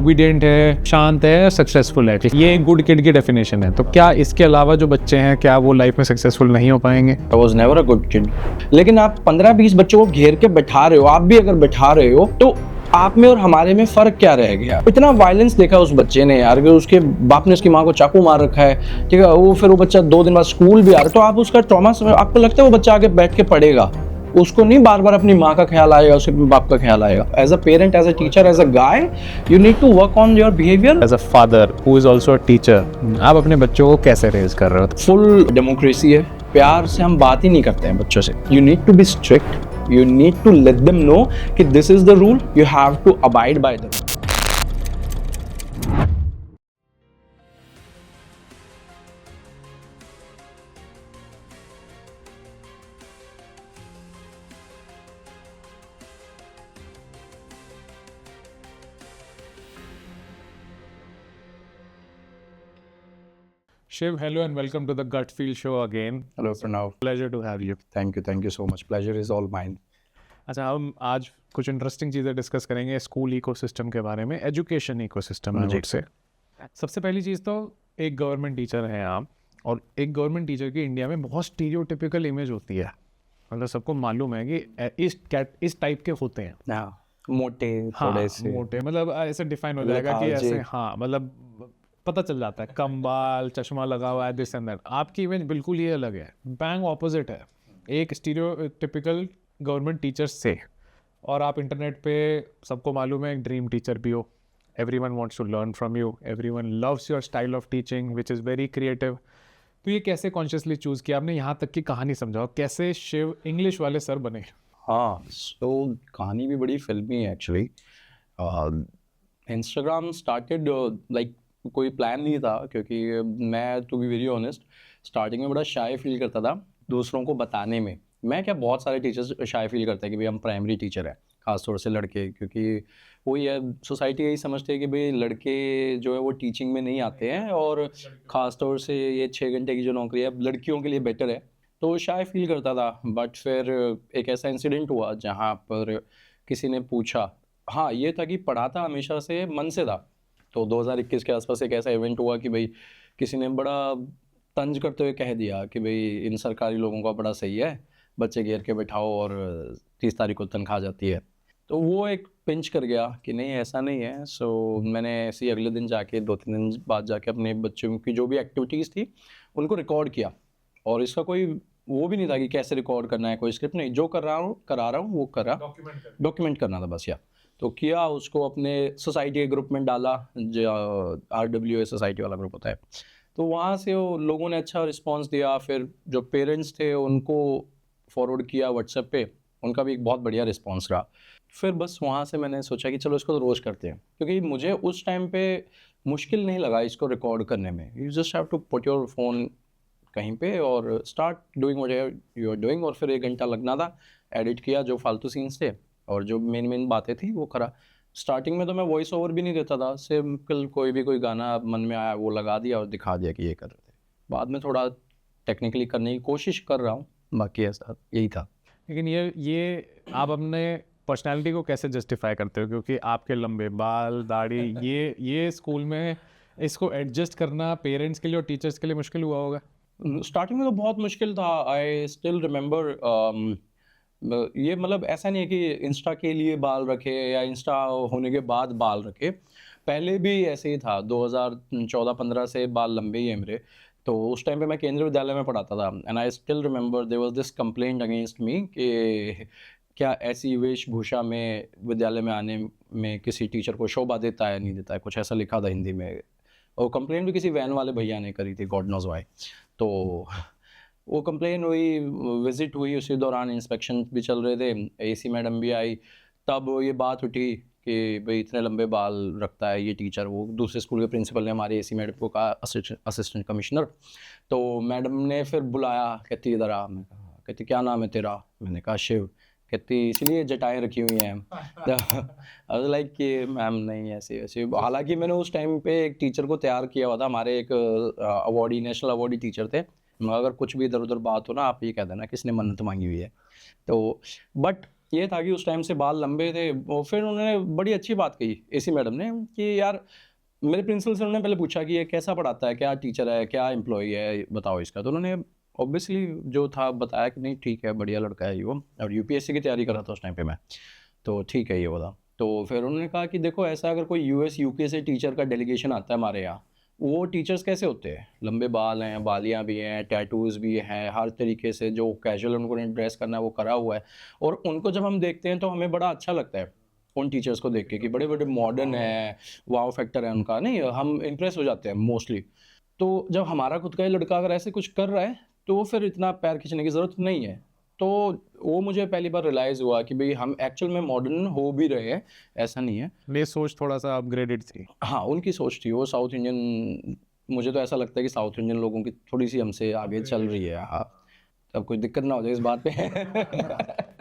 Obedient है, शांत है, सक्सेसफुल है, ये एक गुड किड की डेफिनेशन है। तो क्या इसके अलावा जो बच्चे हैं क्या वो लाइफ में सक्सेसफुल नहीं हो पाएंगे? I was never a good kid. लेकिन आप 15-20 बच्चों को घेर के बैठा रहे हो, आप भी अगर बैठा रहे हो तो आप में और हमारे में फर्क क्या रह गया? इतना वायलेंस देखा उस बच्चे ने यार, उसके बाप ने उसकी माँ को चाकू मार रखा है, ठीक है, वो बच्चा 2 दिन बाद स्कूल भी आ रहा है, तो आप उसका ट्रॉमा, आपको लगता है वो बच्चा आगे बैठ के पढ़ेगा? उसको नहीं बार बार अपनी माँ का ख्याल आएगा, उसके बाप का ख्याल आएगा। As a parent, as a teacher, as a guy, you need to work on your behaviour. As a father who is also a teacher, आप अपने बच्चों को कैसे रेज कर रहे हो? फुल डेमोक्रेसी है, प्यार से हम बात ही नहीं करते हैं बच्चों से। You need to be strict, you need to let them know कि this is the rule, you have to abide by the rule. Shiv, hello and welcome to the Gut Feel Show again. Hello Pranav. Pleasure to have you. Thank you so much. Pleasure is all mine. अच्छा, हम आज कुछ interesting चीज़ें discuss करेंगे school ecosystem के बारे में, education ecosystem में से। सबसे पहली चीज़ तो एक गवर्नमेंट टीचर हैं आप, और एक गवर्नमेंट टीचर की इंडिया में बहुत स्टीरियोटिपिकल इमेज होती है। मतलब सबको मालूम है कि इस टाइप के होते हैं, मोटे, हाँ, थोड़े से मोटे, मतलब ऐसे डिफाइन हो जाएगा कि ऐसे, हाँ, मतलब पता चल जाता है, कम बाल, चश्मा लगा हुआ है, दिस एंड दैट। आपकी इमेज बिल्कुल ही अलग है, बैंग ऑपोजिट है एक स्टीरियोटिपिकल गवर्नमेंट टीचर्स से। और आप इंटरनेट पे, सबको मालूम है, एक ड्रीम टीचर भी हो। Everyone wants to learn from you, everyone loves your style of teaching which is very creative. तो ये कैसे कॉन्शियसली चूज़ किया आपने? यहाँ तक की कहानी समझाओ, कैसे शिव इंग्लिश वाले सर बने? हाँ, सो कहानी भी बड़ी फिल्मी है एक्चुअली। इंस्टाग्राम स्टार्टेड लाइक कोई प्लान नहीं था, क्योंकि मैं, to be very honest, starting में बड़ा शाय फील करता था दूसरों को बताने में। मैं क्या, बहुत सारे टीचर्स शाय फील करते हैं कि भाई हम प्राइमरी टीचर हैं, खासतौर से लड़के, क्योंकि वही है, सोसाइटी यही समझते हैं कि भाई लड़के जो है वो टीचिंग में नहीं आते हैं, और ख़ासतौर से ये 6 घंटे की जो नौकरी है लड़कियों के लिए बेटर है, तो शाय फील करता था। बट फिर एक ऐसा इंसिडेंट हुआ जहाँ पर किसी ने पूछा, हाँ ये था कि पढ़ाता हमेशा से मन से था। तो 2021 के आसपास एक ऐसा इवेंट हुआ कि भाई किसी ने बड़ा तंज करते हुए कह दिया कि भाई इन सरकारी लोगों का बड़ा सही है, बच्चे घेर के बैठाओ और 30 तारीख को तनख्वाह जाती है। तो वो एक पिंच कर गया कि नहीं, ऐसा नहीं है। सो मैंने ऐसे ही अगले दिन जाके, 2-3 दिन बाद जाके अपने बच्चों की जो भी एक्टिविटीज़ थी उनको रिकॉर्ड किया। और इसका कोई वो भी नहीं था कि कैसे रिकॉर्ड करना है, कोई स्क्रिप्ट नहीं, जो करा रहा हूँ वो करा, डॉक्यूमेंट करना था बस। या तो किया, उसको अपने सोसाइटी के ग्रुप में डाला, जो RWA सोसाइटी वाला ग्रुप होता है। तो वहाँ से वो लोगों ने अच्छा रिस्पांस दिया। फिर जो पेरेंट्स थे उनको फॉरवर्ड किया व्हाट्सएप पे, उनका भी एक बहुत बढ़िया रिस्पांस रहा। फिर बस वहाँ से मैंने सोचा कि चलो इसको रोज़ करते हैं, क्योंकि मुझे उस टाइम पे मुश्किल नहीं लगा इसको रिकॉर्ड करने में। You just have to put your phone कहीं पे और start doing whatever you are doing. और फिर 1 घंटा लगना था, एडिट किया जो फालतू सीन्स थे, और जो मेन बातें थी वो करा। स्टार्टिंग में तो मैं वॉइस ओवर भी नहीं देता था, सिंपल कोई गाना मन में आया वो लगा दिया और दिखा दिया कि ये कर रहे थे। बाद में थोड़ा टेक्निकली करने की कोशिश कर रहा हूँ, बाकी ऐसा यही था। लेकिन ये आप अपने पर्सनालिटी को कैसे जस्टिफाई करते हो? क्योंकि आपके लंबे बाल, दाढ़ी, ये स्कूल में इसको एडजस्ट करना पेरेंट्स के लिए और टीचर्स के लिए मुश्किल हुआ होगा। स्टार्टिंग में तो बहुत मुश्किल था। आई स्टिल रिमेंबर, ये मतलब ऐसा नहीं है कि इंस्टा के लिए बाल रखे या इंस्टा होने के बाद बाल रखे, पहले भी ऐसे ही था। 2014-15 से बाल लंबे ही हैं मेरे। तो उस टाइम पे मैं केंद्रीय विद्यालय में पढ़ाता था, and I still remember there was this complaint against me कि क्या ऐसी वेशभूषा में विद्यालय में आने में किसी टीचर को शोभा देता है, नहीं देता है, कुछ ऐसा लिखा था हिंदी में। और कंप्लेंट भी किसी वैन वाले भैया ने करी थी, गॉड नोज व्हाई। तो वो कंप्लेन हुई, विजिट हुई, उसी दौरान इंस्पेक्शन भी चल रहे थे, AC मैडम भी आई, तब ये बात उठी कि भाई इतने लंबे बाल रखता है ये टीचर। वो दूसरे स्कूल के प्रिंसिपल ने हमारे AC मैडम को कहा, असिस्टेंट कमिश्नर। तो मैडम ने फिर बुलाया, कहती इधर आ। मैं कहा, कहती क्या नाम है तेरा? मैंने कहा शिव। कहती इसलिए जटाएँ रखी हुई हैं? तो लाइक कि मैम नहीं ऐसे वैसे। हालांकि मैंने उस टाइम पे एक टीचर को तैयार किया हुआ था, हमारे एक अवॉर्डी, नेशनल अवॉर्डी टीचर थे। मगर अगर कुछ भी इधर उधर बात हो ना, आप ये कह देना किसने मन्नत मांगी हुई है। तो बट ये था कि उस टाइम से बाल लंबे थे। और फिर उन्होंने बड़ी अच्छी बात कही एसी मैडम ने कि यार, मेरे प्रिंसिपल से उन्होंने पहले पूछा कि ये कैसा पढ़ाता है, क्या टीचर है, क्या एम्प्लॉय है, बताओ इसका। तो उन्होंने ऑब्वियसली जो था बताया कि नहीं ठीक है, बढ़िया लड़का है ये वो, और यूपीएससी की तैयारी कर रहा था उस टाइम पे मैं, तो ठीक है ये बोला। तो फिर उन्होंने कहा कि देखो ऐसा अगर कोई यूएस यूके से टीचर का डेलीगेशन आता है हमारे यहाँ, वो टीचर्स कैसे होते हैं, लंबे बाल हैं, बालियाँ भी हैं, टैटूज़ भी हैं, हर तरीके से जो कैजुअल उनको ड्रेस करना है वो करा हुआ है। और उनको जब हम देखते हैं तो हमें बड़ा अच्छा लगता है उन टीचर्स को देख के कि बड़े बड़े मॉडर्न हैं, वाव फैक्टर है उनका, नहीं हम इम्प्रेस हो जाते हैं मोस्टली। तो जब हमारा खुद का ही लड़का अगर ऐसे कुछ कर रहा है तो फिर इतना पैर खींचने की ज़रूरत नहीं है। तो वो मुझे पहली बार रियलाइज़ हुआ कि भाई हम एक्चुअल में मॉडर्न हो भी रहे हैं, ऐसा नहीं है। ये सोच थोड़ा सा अपग्रेडेड थी। हाँ, उनकी सोच थी, वो साउथ इंडियन, मुझे तो ऐसा लगता है कि साउथ इंडियन लोगों की थोड़ी-सी हमसे आगे चल रही है। हाँ, अब कोई दिक्कत ना हो जाए इस बात पे।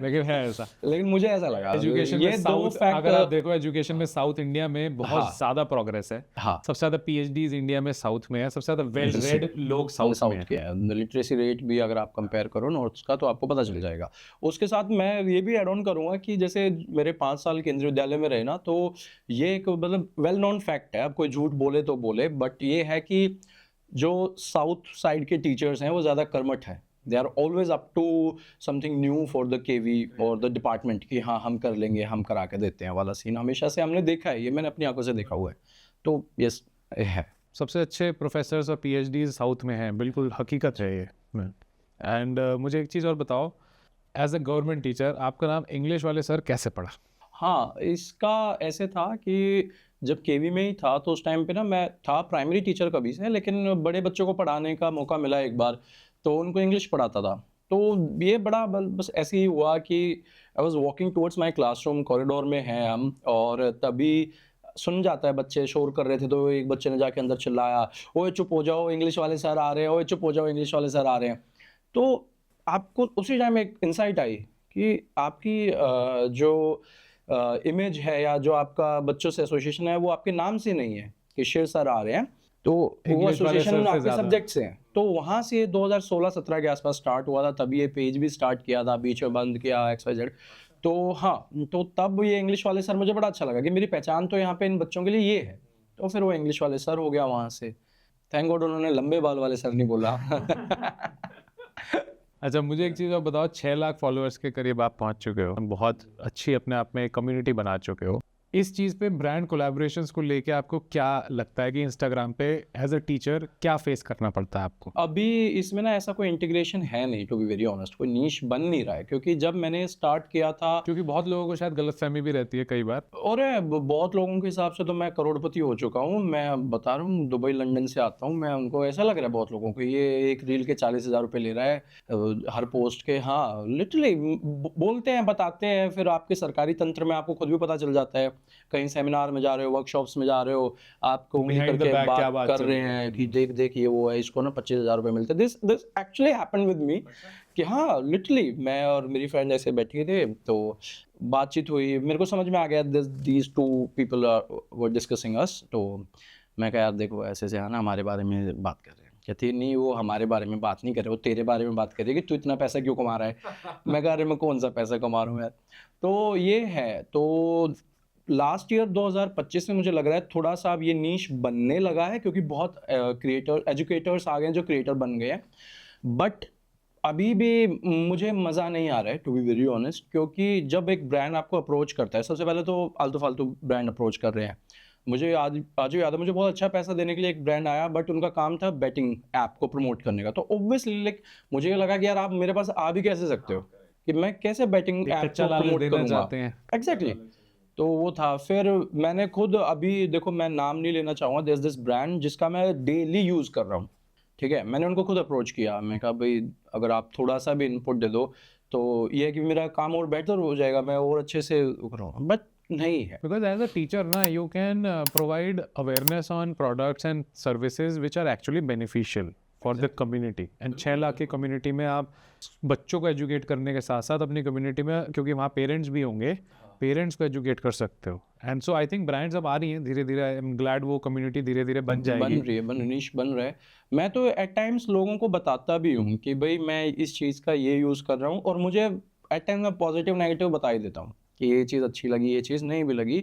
लेकिन है ऐसा लेकिन मुझे ऐसा लगा एजुकेशन में ये 2 साउथ, फैक्ट। अगर आप देखो एजुकेशन में साउथ इंडिया में बहुत हाँ। ज्यादा प्रोग्रेस है। हाँ, सबसे ज्यादा पीएचडीज इंडिया में साउथ में है, सबसे ज्यादा वेल Literacy। रेड लोग साउथ में साउथ है। के हैं। लिटरेसी रेट भी अगर आप कंपेयर करो नॉर्थ का तो आपको पता चल जाएगा। उसके साथ मैं ये भी ऐड ऑन करूँगा कि जैसे मेरे 5 साल केंद्रीय विद्यालय में रहे ना, तो ये एक मतलब वेल नोन फैक्ट है, अब कोई झूठ बोले तो बोले, बट ये है कि जो साउथ साइड के टीचर्स हैं वो ज़्यादा कर्मठ हैं। They are always up to something new for the KV और द डिपार्टमेंट कि हाँ हम कर लेंगे, हम करा के देते हैं वाला सीन हमेशा से हमने देखा है, ये मैंने अपनी आंखों से देखा हुआ है। तो यस है। सबसे अच्छे प्रोफेसर्स और पीएचडीज साउथ में हैं, बिल्कुल हकीकत है ये। एंड मुझे एक चीज़ और बताओ, एज अ गवर्नमेंट टीचर आपका नाम इंग्लिश वाले सर कैसे पड़ा? हाँ, इसका ऐसे था कि जब केवी में ही था तो उस टाइम पे ना मैं था प्राइमरी टीचर कभी से, लेकिन बड़े बच्चों को पढ़ाने का मौका मिला एक बार, तो उनको इंग्लिश पढ़ाता था। तो ये बड़ा बस ऐसे ही हुआ कि I was walking towards my classroom, corridor में हैं हम, और तभी सुन जाता है बच्चे शोर कर रहे थे, तो एक बच्चे ने जाके अंदर चिल्लाया, "ओए चुप हो जाओ, इंग्लिश वाले सर आ रहे हैं, ओए चुप हो जाओ, इंग्लिश वाले सर आ रहे हैं।" तो आपको उसी टाइम एक इनसाइट आई कि आपकी जो इमेज है या जो आपका बच्चों से एसोसिएशन है वो आपके नाम से नहीं है कि शेर सर आ रहे हैं, तो वो इंग्लिश वाले एसोसिएशन सर से आपके ज़्यादा। सब्जेक्ट से है। तो वहाँ से 2016-17 के आसपास स्टार्ट हुआ था, तभी ये पेज भी स्टार्ट किया था, बीच में बंद किया XYZ। तो हाँ, तो तब ये इंग्लिश वाले सर मुझे बड़ा अच्छा लगा कि मेरी पहचान तो यहाँ पे इन बच्चों के लिए ये है। तो फिर वो इंग्लिश वाले सर हो गया वहाँ से। थैंक गॉड उन्होंने लंबे बाल वाले सर नहीं बोला। अच्छा, मुझे एक चीज़ और बताओ, 6 लाख फॉलोअर्स के करीब आप पहुंच चुके हो, बहुत अच्छी अपने आप में कम्युनिटी बना चुके हो। इस चीज़ पे ब्रांड कोलैबोरेशंस को लेके आपको क्या लगता है कि इंस्टाग्राम पे एज अ टीचर क्या फेस करना पड़ता है आपको? अभी इसमें ना ऐसा कोई इंटीग्रेशन है नहीं, टू बी वेरी ऑनेस्ट, कोई नीश बन नहीं रहा है, क्योंकि जब मैंने स्टार्ट किया था, क्योंकि बहुत लोगों को शायद गलतफहमी भी रहती है कई बार। और बहुत लोगों के हिसाब से तो मैं करोड़पति हो चुका हूँ। मैं बता रहा हूँ, दुबई लंदन से आता हूँ मैं, उनको ऐसा लग रहा है बहुत लोगों को ये एक रील के 40,000 रुपये ले रहा है हर पोस्ट के। हाँ, लिटरली बोलते हैं, बताते हैं, फिर आपके सरकारी तंत्र में आपको खुद भी पता चल जाता है, कहीं सेमिनार में जा रहे हो, वर्कशॉप्स में जा रहे हो, आपको उंगली Behind the करके back क्या बात बात कर चल रहे रही हैं कि देख देख ये वो है, इसको ना 25,000 रुपये मिलते हैं। This actually happened with me कि हाँ, लिटरली मैं और मेरी फ्रेंड ऐसे बैठे थे, तो बातचीत हुई, मेरे को समझ में आ गया these two people were discussing us. तो मैं कहा यार देखो ऐसे ऐसे है ना, हमारे बारे में बात कर रहे हैं। कहती नहीं, वो हमारे बारे में बात नहीं कर रहे, वो तेरे बारे में बात कर रही है कि तू इतना पैसा क्यों कमा रहा है। मैं कह रहा मैं कौन सा पैसा कमा रहा हूँ यार। तो ये है, तो लास्ट ईयर 2025 में मुझे लग रहा है थोड़ा सा अब ये नीश बनने लगा है, क्योंकि बहुत क्रिएटर एजुकेटर्स आ गए हैं जो क्रिएटर बन गए हैं। बट अभी भी मुझे मज़ा नहीं आ रहा है, टू बी वेरी ऑनेस्ट, क्योंकि जब एक ब्रांड आपको अप्रोच करता है, सबसे पहले तो आलतू फालतू ब्रांड अप्रोच कर रहे हैं। मुझे आज याद है, मुझे बहुत अच्छा पैसा देने के लिए एक ब्रांड आया, बट उनका काम था बेटिंग ऐप को प्रमोट करने का। तो ऑब्वियसली लाइक मुझे ये लगा कि यार आप मेरे पास आ भी कैसे सकते हो, कि मैं कैसे बेटिंग ऐप कच्चा को लालच प्रमोट देना करूँगा। चाहते हैं। एग्जैक्टली। तो वो था, फिर मैंने खुद अभी देखो, मैं नाम नहीं लेना चाहूँगा, देयर इज दिस ब्रांड जिसका मैं डेली यूज़ कर रहा हूँ, ठीक है। मैंने उनको खुद अप्रोच किया, मैं कहा भाई अगर आप थोड़ा सा भी इनपुट दे दो तो ये है कि मेरा काम और बेहतर हो जाएगा, मैं और अच्छे से करूँगा, बट नहीं है। Because as a teacher ना, you can provide awareness on products and services which are actually beneficial for the community. And 6 lakh की कम्युनिटी में आप बच्चों को एजुकेट करने के साथ साथ अपनी कम्युनिटी में, क्योंकि वहाँ पेरेंट्स भी होंगे, पेरेंट्स को एजुकेट कर सकते हो। And so I think brands अब आ रही हैं धीरे धीरे। आई एम ग्लैड वो कम्युनिटी धीरे धीरे बन जाएगी। बन रही है, नीश बन रहा है। मैं तो एट टाइम्स लोगों को बताता भी हूँ कि भाई मैं इस चीज़ का ये यूज़ कर रहा हूँ, और मुझे एट टाइम मैं पॉजिटिव नेगेटिव बता ही देता हूँ कि ये चीज़ अच्छी लगी, ये चीज़ नहीं भी लगी।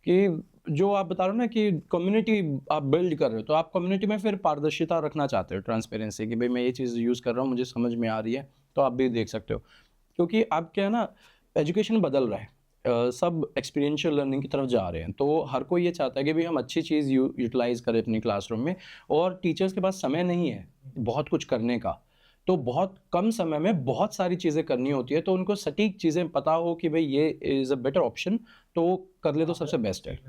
कि जो आप बता रहे हो ना कि कम्युनिटी आप बिल्ड कर रहे हो, तो आप कम्युनिटी में फिर पारदर्शिता रखना चाहते हो, ट्रांसपेरेंसी, कि भाई मैं ये चीज़ यूज़ कर रहा हूँ, मुझे समझ में आ रही है, तो आप भी देख सकते हो। क्योंकि अब क्या है ना, एजुकेशन बदल रहा है, सब एक्सपीरियंशियल लर्निंग की तरफ जा रहे हैं, तो हर कोई ये चाहता है कि भाई हम अच्छी चीज़ यूटिलाइज़ करें अपनी क्लासरूम में, और टीचर्स के पास समय नहीं है बहुत कुछ करने का, तो बहुत कम समय में बहुत सारी चीज़ें करनी होती है, तो उनको सटीक चीज़ें पता हो कि भाई ये इज़ अ बेटर ऑप्शन, तो वो कर ले तो सबसे बेस्ट है।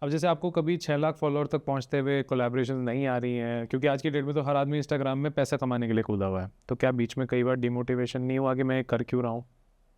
अब जैसे आपको कभी 6 लाख फॉलोअर तक पहुंचते हुए कोलैबोरेशन नहीं आ रही हैं, क्योंकि आज की डेट में तो हर आदमी इंस्टाग्राम में पैसा कमाने के लिए कूदा हुआ है, तो क्या बीच में कई बार डिमोटिवेशन नहीं हुआ कि मैं ये कर क्यों रहा हूँ,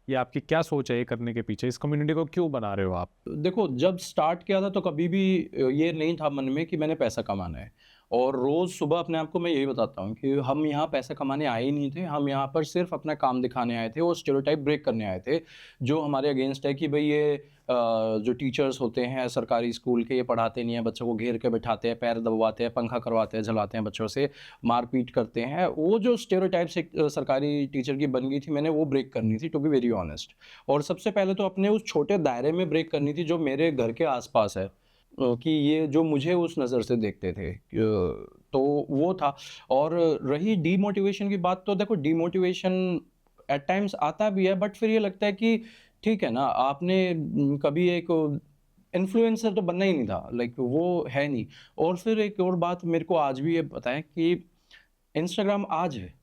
या आपकी क्या सोच है ये करने के पीछे, इस कम्युनिटी को क्यों बना रहे हो आप? देखो, जब स्टार्ट किया था तो कभी भी ये नहीं था मन में कि मैंने पैसा कमाना है, और रोज़ सुबह अपने आप को मैं यही बताता हूँ कि हम यहाँ पैसा कमाने आए ही नहीं थे, हम यहाँ पर सिर्फ अपना काम दिखाने आए थे, वो स्टेरियोटाइप ब्रेक करने आए थे जो हमारे अगेंस्ट है कि भाई ये जो टीचर्स होते हैं सरकारी स्कूल के, ये पढ़ाते नहीं हैं, बच्चों को घेर के बैठाते हैं, पैर दबवाते हैं, पंखा करवाते हैं, जलाते हैं बच्चों से, मारपीट करते हैं। वो जो स्टेरियोटाइप से सरकारी टीचर की बन गई थी, मैंने वो ब्रेक करनी थी, टू बी वेरी ऑनेस्ट। और सबसे पहले तो अपने उस छोटे दायरे में ब्रेक करनी थी जो मेरे घर के आसपास है, कि ये जो मुझे उस नज़र से देखते थे, तो वो था। और रही डीमोटिवेशन की बात, तो देखो डीमोटिवेशन एट टाइम्स आता भी है, बट फिर ये लगता है कि ठीक है ना, आपने कभी एक इन्फ्लुएंसर तो बनना ही नहीं था, लाइक वो है नहीं। और फिर एक और बात मेरे को आज भी ये पता है कि इंस्टाग्राम आज है,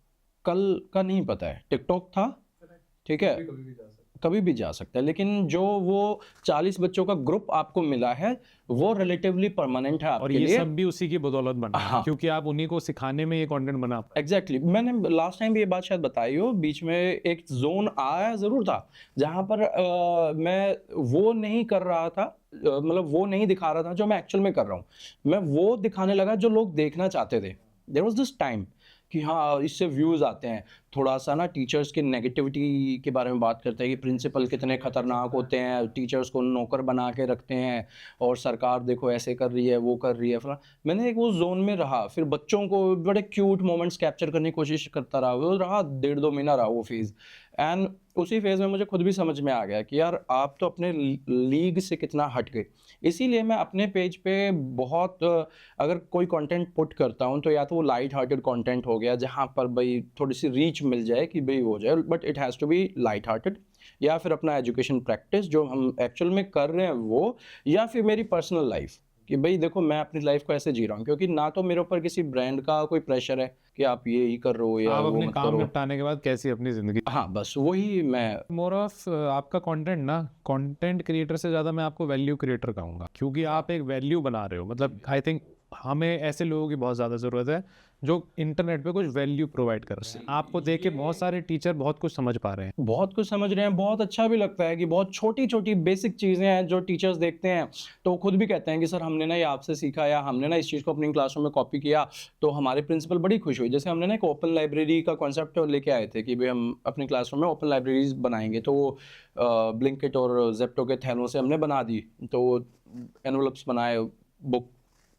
कल का नहीं पता है। टिकटॉक था, ठीक है, कभी भी जा सकता है, लेकिन जो वो 40 बच्चों का ग्रुप आपको मिला है, वो रिलेटिवली परमानेंट है और आपके ये लिए। सब भी उसी की बदौलत बना है, हाँ, क्योंकि आप उन्हीं को सिखाने में ये कंटेंट बना पाए। एग्जैक्टली मैंने लास्ट टाइम भी ये बात शायद बताई हो, बीच में एक जोन आया ज़रूर था जहाँ पर मैं वो नहीं कर रहा था, मतलब वो नहीं दिखा रहा था जो मैं एक्चुअल में कर रहा हूँ, मैं वो दिखाने लगा जो लोग देखना चाहते थे। देयर वाज दिस टाइम कि हाँ, इससे व्यूज़ आते हैं, थोड़ा सा ना टीचर्स की नेगेटिविटी के बारे में बात करते हैं कि प्रिंसिपल कितने खतरनाक होते हैं, टीचर्स को नौकर बना के रखते हैं, और सरकार देखो ऐसे कर रही है, वो कर रही है, फला। मैंने एक वो जोन में रहा, फिर बच्चों को बड़े क्यूट मोमेंट्स कैप्चर करने की कोशिश करता रहा, वो रहा 1.5-2 महीना रहा वो फेज़। एंड उसी फेज़ में मुझे खुद भी समझ में आ गया कि यार आप तो अपने लीग से कितना हट गए। इसीलिए मैं अपने पेज पे बहुत अगर कोई कंटेंट पुट करता हूँ, तो या तो वो लाइट हार्टेड कंटेंट हो गया जहाँ पर भाई थोड़ी सी रीच मिल जाए कि भाई हो जाए, but it has to be light hearted, या फिर अपना एजुकेशन प्रैक्टिस जो हम एक्चुअल में कर रहे हैं वो, या फिर मेरी पर्सनल लाइफ कि भाई देखो मैं अपनी लाइफ को ऐसे जी रहा हूँ, क्योंकि ना तो मेरे ऊपर किसी ब्रांड का कोई प्रेशर है कि आप ये ही कर रहे हो या आप वो अपने मत काम करो। निपटाने के बाद कैसी अपनी जिंदगी। हाँ, बस वही मैं। मोर ऑफ आपका कंटेंट ना, कंटेंट क्रिएटर से ज़्यादा मैं आपको वैल्यू क्रिएटर कहूँगा, क्योंकि आप एक वैल्यू बना रहे हो। मतलब आई थिंक हमें ऐसे लोगों की बहुत ज़्यादा ज़रूरत है जो इंटरनेट पे कुछ वैल्यू प्रोवाइड कर रहे हैं। आपको देख के बहुत सारे टीचर बहुत कुछ समझ पा रहे हैं। बहुत कुछ समझ रहे हैं, बहुत अच्छा भी लगता है कि बहुत छोटी-छोटी बेसिक चीज़ें हैं जो टीचर्स देखते हैं, तो खुद भी कहते हैं कि सर हमने ना ये आपसे सीखा, या हमने ना इस चीज़ को अपनी क्लासरूम में कॉपी किया, तो हमारे प्रिंसिपल बड़ी खुश हुई। जैसे हमने ना एक ओपन लाइब्रेरी का कॉन्सेप्ट लेके आए थे कि भई हम अपनी क्लासरूम में ओपन लाइब्रेरीज़ बनाएँगे, तो वो ब्लिंकिट और ज़ेप्टो के थैलों से हमने बना दी, तो एनवेलप्स बनाए, बुक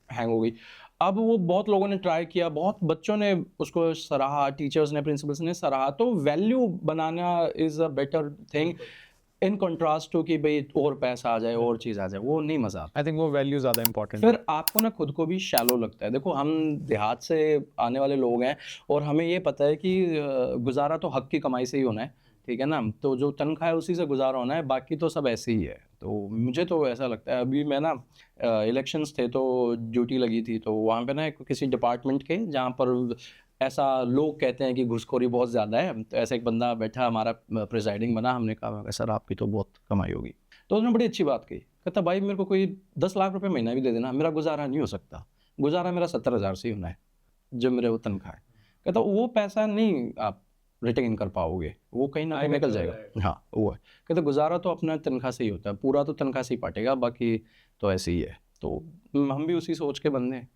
हैंग हो गई। अब वो बहुत लोगों ने ट्राई किया, बहुत बच्चों ने उसको सराहा, टीचर्स ने, प्रिंसिपल्स ने सराहा, तो वैल्यू बनाना is a better thing in contrast to कि भई और पैसा आ जाए, और चीज़ आ जाए, वो नहीं मज़ा आता। आई थिंक वो वैल्यू ज़्यादा इंपॉर्टेंट है। फिर आपको ना खुद को भी शैलो लगता है। देखो हम देहात से आने वाले लोग हैं, और हमें ये पता है कि गुज़ारा तो हक़ की कमाई से ही होना है, ठीक है ना? तो जो तनख्वाह है उसी से गुज़ारा होना है, बाकी तो सब ऐसे ही है। तो मुझे तो ऐसा लगता है, अभी मैं ना इलेक्शंस थे तो ड्यूटी लगी थी, तो वहाँ पे ना एक किसी डिपार्टमेंट के जहाँ पर ऐसा लोग कहते हैं कि घूसखोरी बहुत ज़्यादा है, तो ऐसा एक बंदा बैठा, हमारा प्रिज़ाइडिंग बना, हमने कहा सर आपकी तो बहुत कमाई होगी। तो उसने बड़ी अच्छी बात कही, कहता भाई मेरे को कोई 10 लाख रुपए महीना भी दे देना, मेरा गुज़ारा नहीं हो सकता, गुज़ारा मेरा 70,000 से ही होना है, जो मेरे वो तनख्वाह है। कहता वो पैसा नहीं आप रिटेन कर पाओगे, वो कहीं ना कहीं निकल जाएगा। हाँ, वो है। कहते गुज़ारा तो अपना तनख्वाह से ही होता है, पूरा तो तनख्वाह से ही पाटेगा, बाकी तो ऐसे ही है। तो हम भी उसी सोच के बंदे हैं,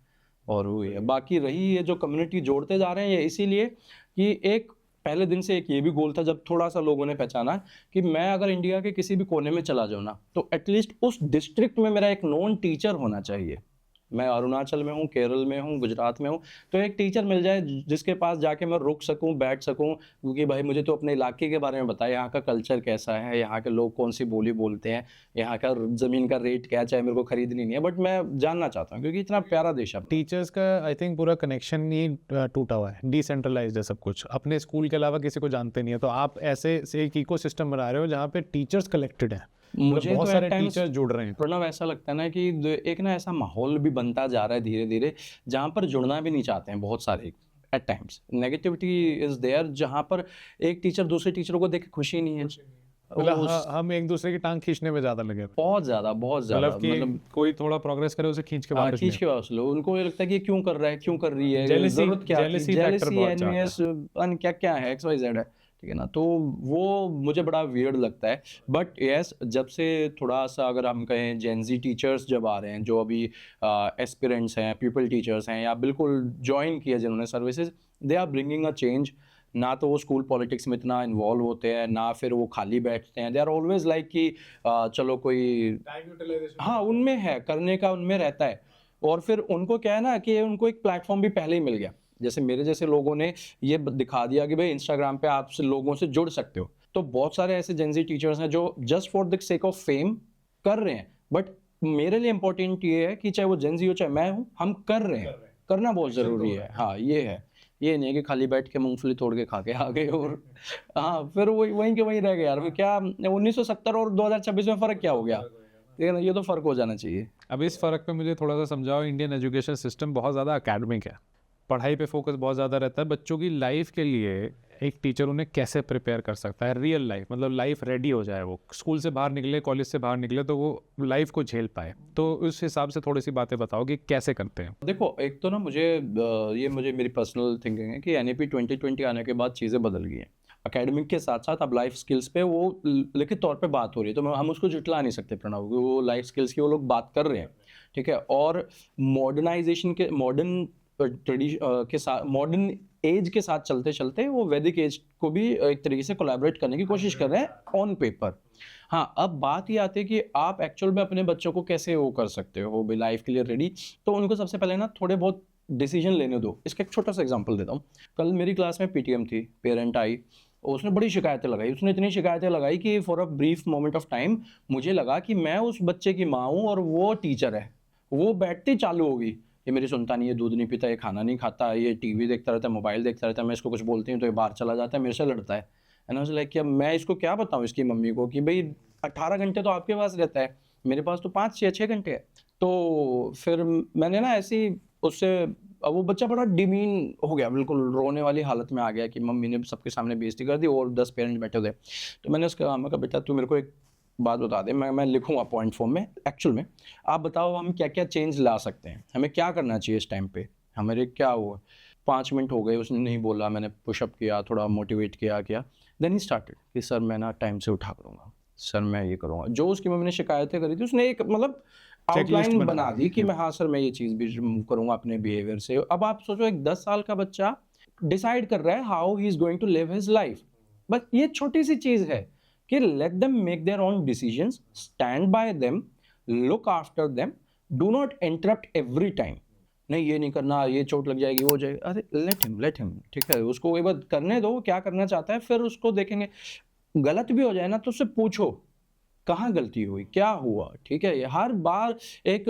और वही है। बाकी रही ये जो कम्युनिटी जोड़ते जा रहे हैं, ये इसीलिए कि एक पहले दिन से एक ये भी गोल था, जब थोड़ा सा लोगों ने पहचाना कि मैं अगर इंडिया के किसी भी कोने में चला जाऊँ ना, तो एटलीस्ट उस डिस्ट्रिक्ट में मेरा एक नॉन टीचर होना चाहिए। मैं अरुणाचल में हूँ, केरल में हूँ, गुजरात में हूँ, तो एक टीचर मिल जाए जिसके पास जाके मैं रुक सकूँ, बैठ सकूँ, क्योंकि भाई मुझे तो अपने इलाके के बारे में बताए, यहाँ का कल्चर कैसा है, यहाँ के लोग कौन सी बोली बोलते हैं, यहाँ का ज़मीन का रेट क्या है, चाहे मेरे को खरीदनी नहीं है, बट मैं जानना चाहता हूँ क्योंकि इतना प्यारा देश है। टीचर्स का आई थिंक पूरा कनेक्शन ही टूटा हुआ है, डिसेंट्रलाइज्ड है सब कुछ, अपने स्कूल के अलावा किसी को जानते नहीं है। तो आप ऐसे से एक इकोसिस्टम बना रहे हो जहाँ पे टीचर्स कलेक्टेड हैं, मुझे बहुत तो सारे एट टाइम्स टीचर जुड़ रहे हैं। प्रणव ऐसा लगता है ना कि एक ना ऐसा माहौल भी बनता जा रहा है धीरे धीरे, जहाँ पर जुड़ना भी नहीं चाहते हैं बहुत सारे। At times negativity is there, जहाँ पर एक टीचर दूसरे टीचर को देख के खुशी नहीं है। मतलब हम एक दूसरे की टांग खींचने में ज्यादा लगे हैं। बहुत ज्यादा मतलब कि कोई थोड़ा प्रोग्रेस करे उसे खींच के बाहर खींच के वापस लो। उनको ये लगता है कि ये क्यों कर रहा है, क्यों कर रही है, Jealousy- जरूरत क्या थी, jealousy factor बहुत एनवीएस क्या क्या है, एक्स वाई जेड है, ठीक है ना। तो वो मुझे बड़ा वियर्ड लगता है। बट यस, जब से थोड़ा सा अगर हम कहें जेनजी टीचर्स जब आ रहे हैं, जो अभी एस्पिरेंट्स हैं, पीपल टीचर्स हैं, या बिल्कुल ज्वाइन किया जिन्होंने services, they are bringing a change. ना तो वो स्कूल पॉलिटिक्स में इतना इन्वॉल्व होते हैं, ना फिर वो खाली बैठते हैं। दे आर ऑलवेज लाइक कि चलो कोई, हाँ उनमें है करने का, उनमें रहता है। और फिर उनको क्या है ना कि उनको एक प्लेटफॉर्म भी पहले ही मिल गया। जैसे मेरे जैसे लोगों ने ये दिखा दिया कि भाई इंस्टाग्राम पे आप लोगों से जुड़ सकते हो। तो बहुत सारे ऐसे जेनजी टीचर्स हैं जो just for the sake of fame कर रहे हैं। बट मेरे लिए इंपॉर्टेंट ये है कि चाहे वो जेनजी हो चाहे मैं हूँ, हम कर रहे हैं। करना बहुत जरूरी है। हाँ ये है, ये नहीं है कि खाली बैठ के मूंगफली तोड़ के खा के आ गए और हाँ फिर वहीं के वहीं रह गए। यार फिर क्या 1970 और 2026 में फर्क क्या हो गया? ठीक है ना, ये तो फर्क हो जाना चाहिए। अब इस फर्क पे मुझे थोड़ा सा समझाओ। इंडियन एजुकेशन सिस्टम बहुत ज़्यादा अकेडमिक है, पढ़ाई पे फोकस बहुत ज़्यादा रहता है। बच्चों की लाइफ के लिए एक टीचर उन्हें कैसे प्रिपेयर कर सकता है, रियल लाइफ, मतलब लाइफ रेडी हो जाए, वो स्कूल से बाहर निकले, कॉलेज से बाहर निकले तो वो लाइफ को झेल पाए। तो उस हिसाब से थोड़ी सी बातें बताओ कि कैसे करते हैं। देखो, एक तो ना मुझे मेरी पर्सनल थिंकिंग है कि NEP 2020 आने के बाद चीज़ें बदल गई हैं। एकेडमिक के साथ साथ अब लाइफ स्किल्स पे वो लिखित तौर पे बात हो रही है, तो हम उसको जुटला नहीं सकते प्रणव, वो लाइफ स्किल्स की वो लोग बात कर रहे हैं, ठीक है। और मॉडर्नाइजेशन के, मॉडर्न ट्रेडिशन के साथ, मॉडर्न एज के साथ चलते चलते वो वैदिक एज को भी एक तरीके से कोलैबोरेट करने की कोशिश कर रहे हैं ऑन पेपर। हाँ, अब बात ये आती है कि आप एक्चुअल में अपने बच्चों को कैसे वो कर सकते हो भी लाइफ के लिए रेडी। तो उनको सबसे पहले ना थोड़े बहुत डिसीजन लेने दो। इसका एक छोटा सा एग्जांपल देता हूँ। कल मेरी क्लास में PTM थी, पेरेंट आई, उसने बड़ी शिकायतें लगाई। उसने इतनी शिकायतें लगाई कि for a brief moment of time मुझे लगा कि मैं उस बच्चे की माँ हूँ और वो टीचर है। वो बैठती चालू होगी, ये मेरी सुनता नहीं है, दूध नहीं पीता, ये खाना नहीं खाता, ये TV देखता रहता है, मोबाइल देखता रहता है, मैं इसको कुछ बोलती हूँ तो ये बाहर चला जाता है, मेरे से लड़ता है। एंड आई वाज लाइक, क्या मैं इसको क्या बताऊँ इसकी मम्मी को कि भाई 18 घंटे तो आपके पास रहता है, मेरे पास तो 5-6 घंटे है। तो फिर मैंने ना ऐसी उससे, अब वो बच्चा बड़ा डिमीन हो गया, बिल्कुल रोने वाली हालत में आ गया कि मम्मी ने सबके सामने बेइज्जती कर दी और 10 पेरेंट्स बैठे थे। तो मैंने उसका कहा, बेटा तू मेरे को एक बात बता दे, मैं लिखूंगा पॉइंट फॉर्म में, एक्चुअल में आप बताओ हम क्या क्या चेंज ला सकते हैं, हमें क्या करना चाहिए इस टाइम पे, हमारे क्या हुआ। 5 मिनट हो गए, उसने नहीं बोला, मैंने पुशअप किया, थोड़ा मोटिवेट किया देन ही स्टार्टेड कि सर मैं ना टाइम से उठा करूँगा, सर मैं ये करूँगा। जो उसकी मम्मी ने शिकायतें करी थी उसने एक मतलब आउटलाइन बना दी कि मैं हाँ सर मैं ये चीज़ भी करूँगा अपने बिहेवियर से। अब आप सोचो एक 10 साल का बच्चा डिसाइड कर रहा है how he is going to live his life. बस ये छोटी सी चीज़ है कि let them make their own decisions, stand by them, look after them, do not interrupt every time. नहीं ये नहीं करना, ये चोट लग जाएगी, वो जाएगी, अरे लेट हिम, ठीक है, उसको एक बार करने दो क्या करना चाहता है, फिर उसको देखेंगे। गलत भी हो जाए ना तो उससे पूछो कहाँ गलती हुई, क्या हुआ, ठीक है। ये हर बार एक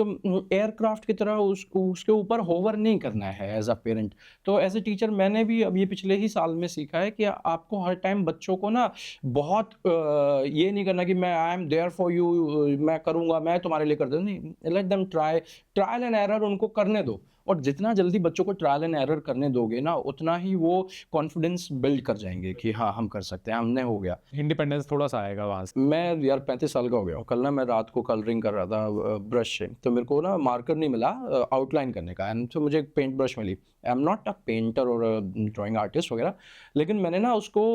एयरक्राफ्ट की तरह उसके ऊपर होवर नहीं करना है एज अ पेरेंट। तो एज ए टीचर मैंने भी अब ये पिछले ही साल में सीखा है कि आपको हर टाइम बच्चों को ना बहुत ये नहीं करना कि मैं I am there for you, मैं करूँगा, मैं तुम्हारे लिए कर दूँ, नहीं। Let them trial and error उनको करने दो। और जितना जल्दी बच्चों को ट्रायल एंड एरर करने दोगे ना, उतना ही वो कॉन्फिडेंस बिल्ड कर जाएंगे कि हाँ हम कर सकते हैं, हमने हो गया। इंडिपेंडेंस थोड़ा सा आएगा वहाँ से। मैं यार 35 साल का हो गया हूँ। कल ना मैं रात को कलरिंग कर रहा था ब्रश से, तो मेरे को ना मार्कर नहीं मिला आउटलाइन करने का, एंड तो मुझे एक पेंट ब्रश मिली। I am not a painter और ड्राइंग आर्टिस्ट वगैरह, लेकिन मैंने ना उसको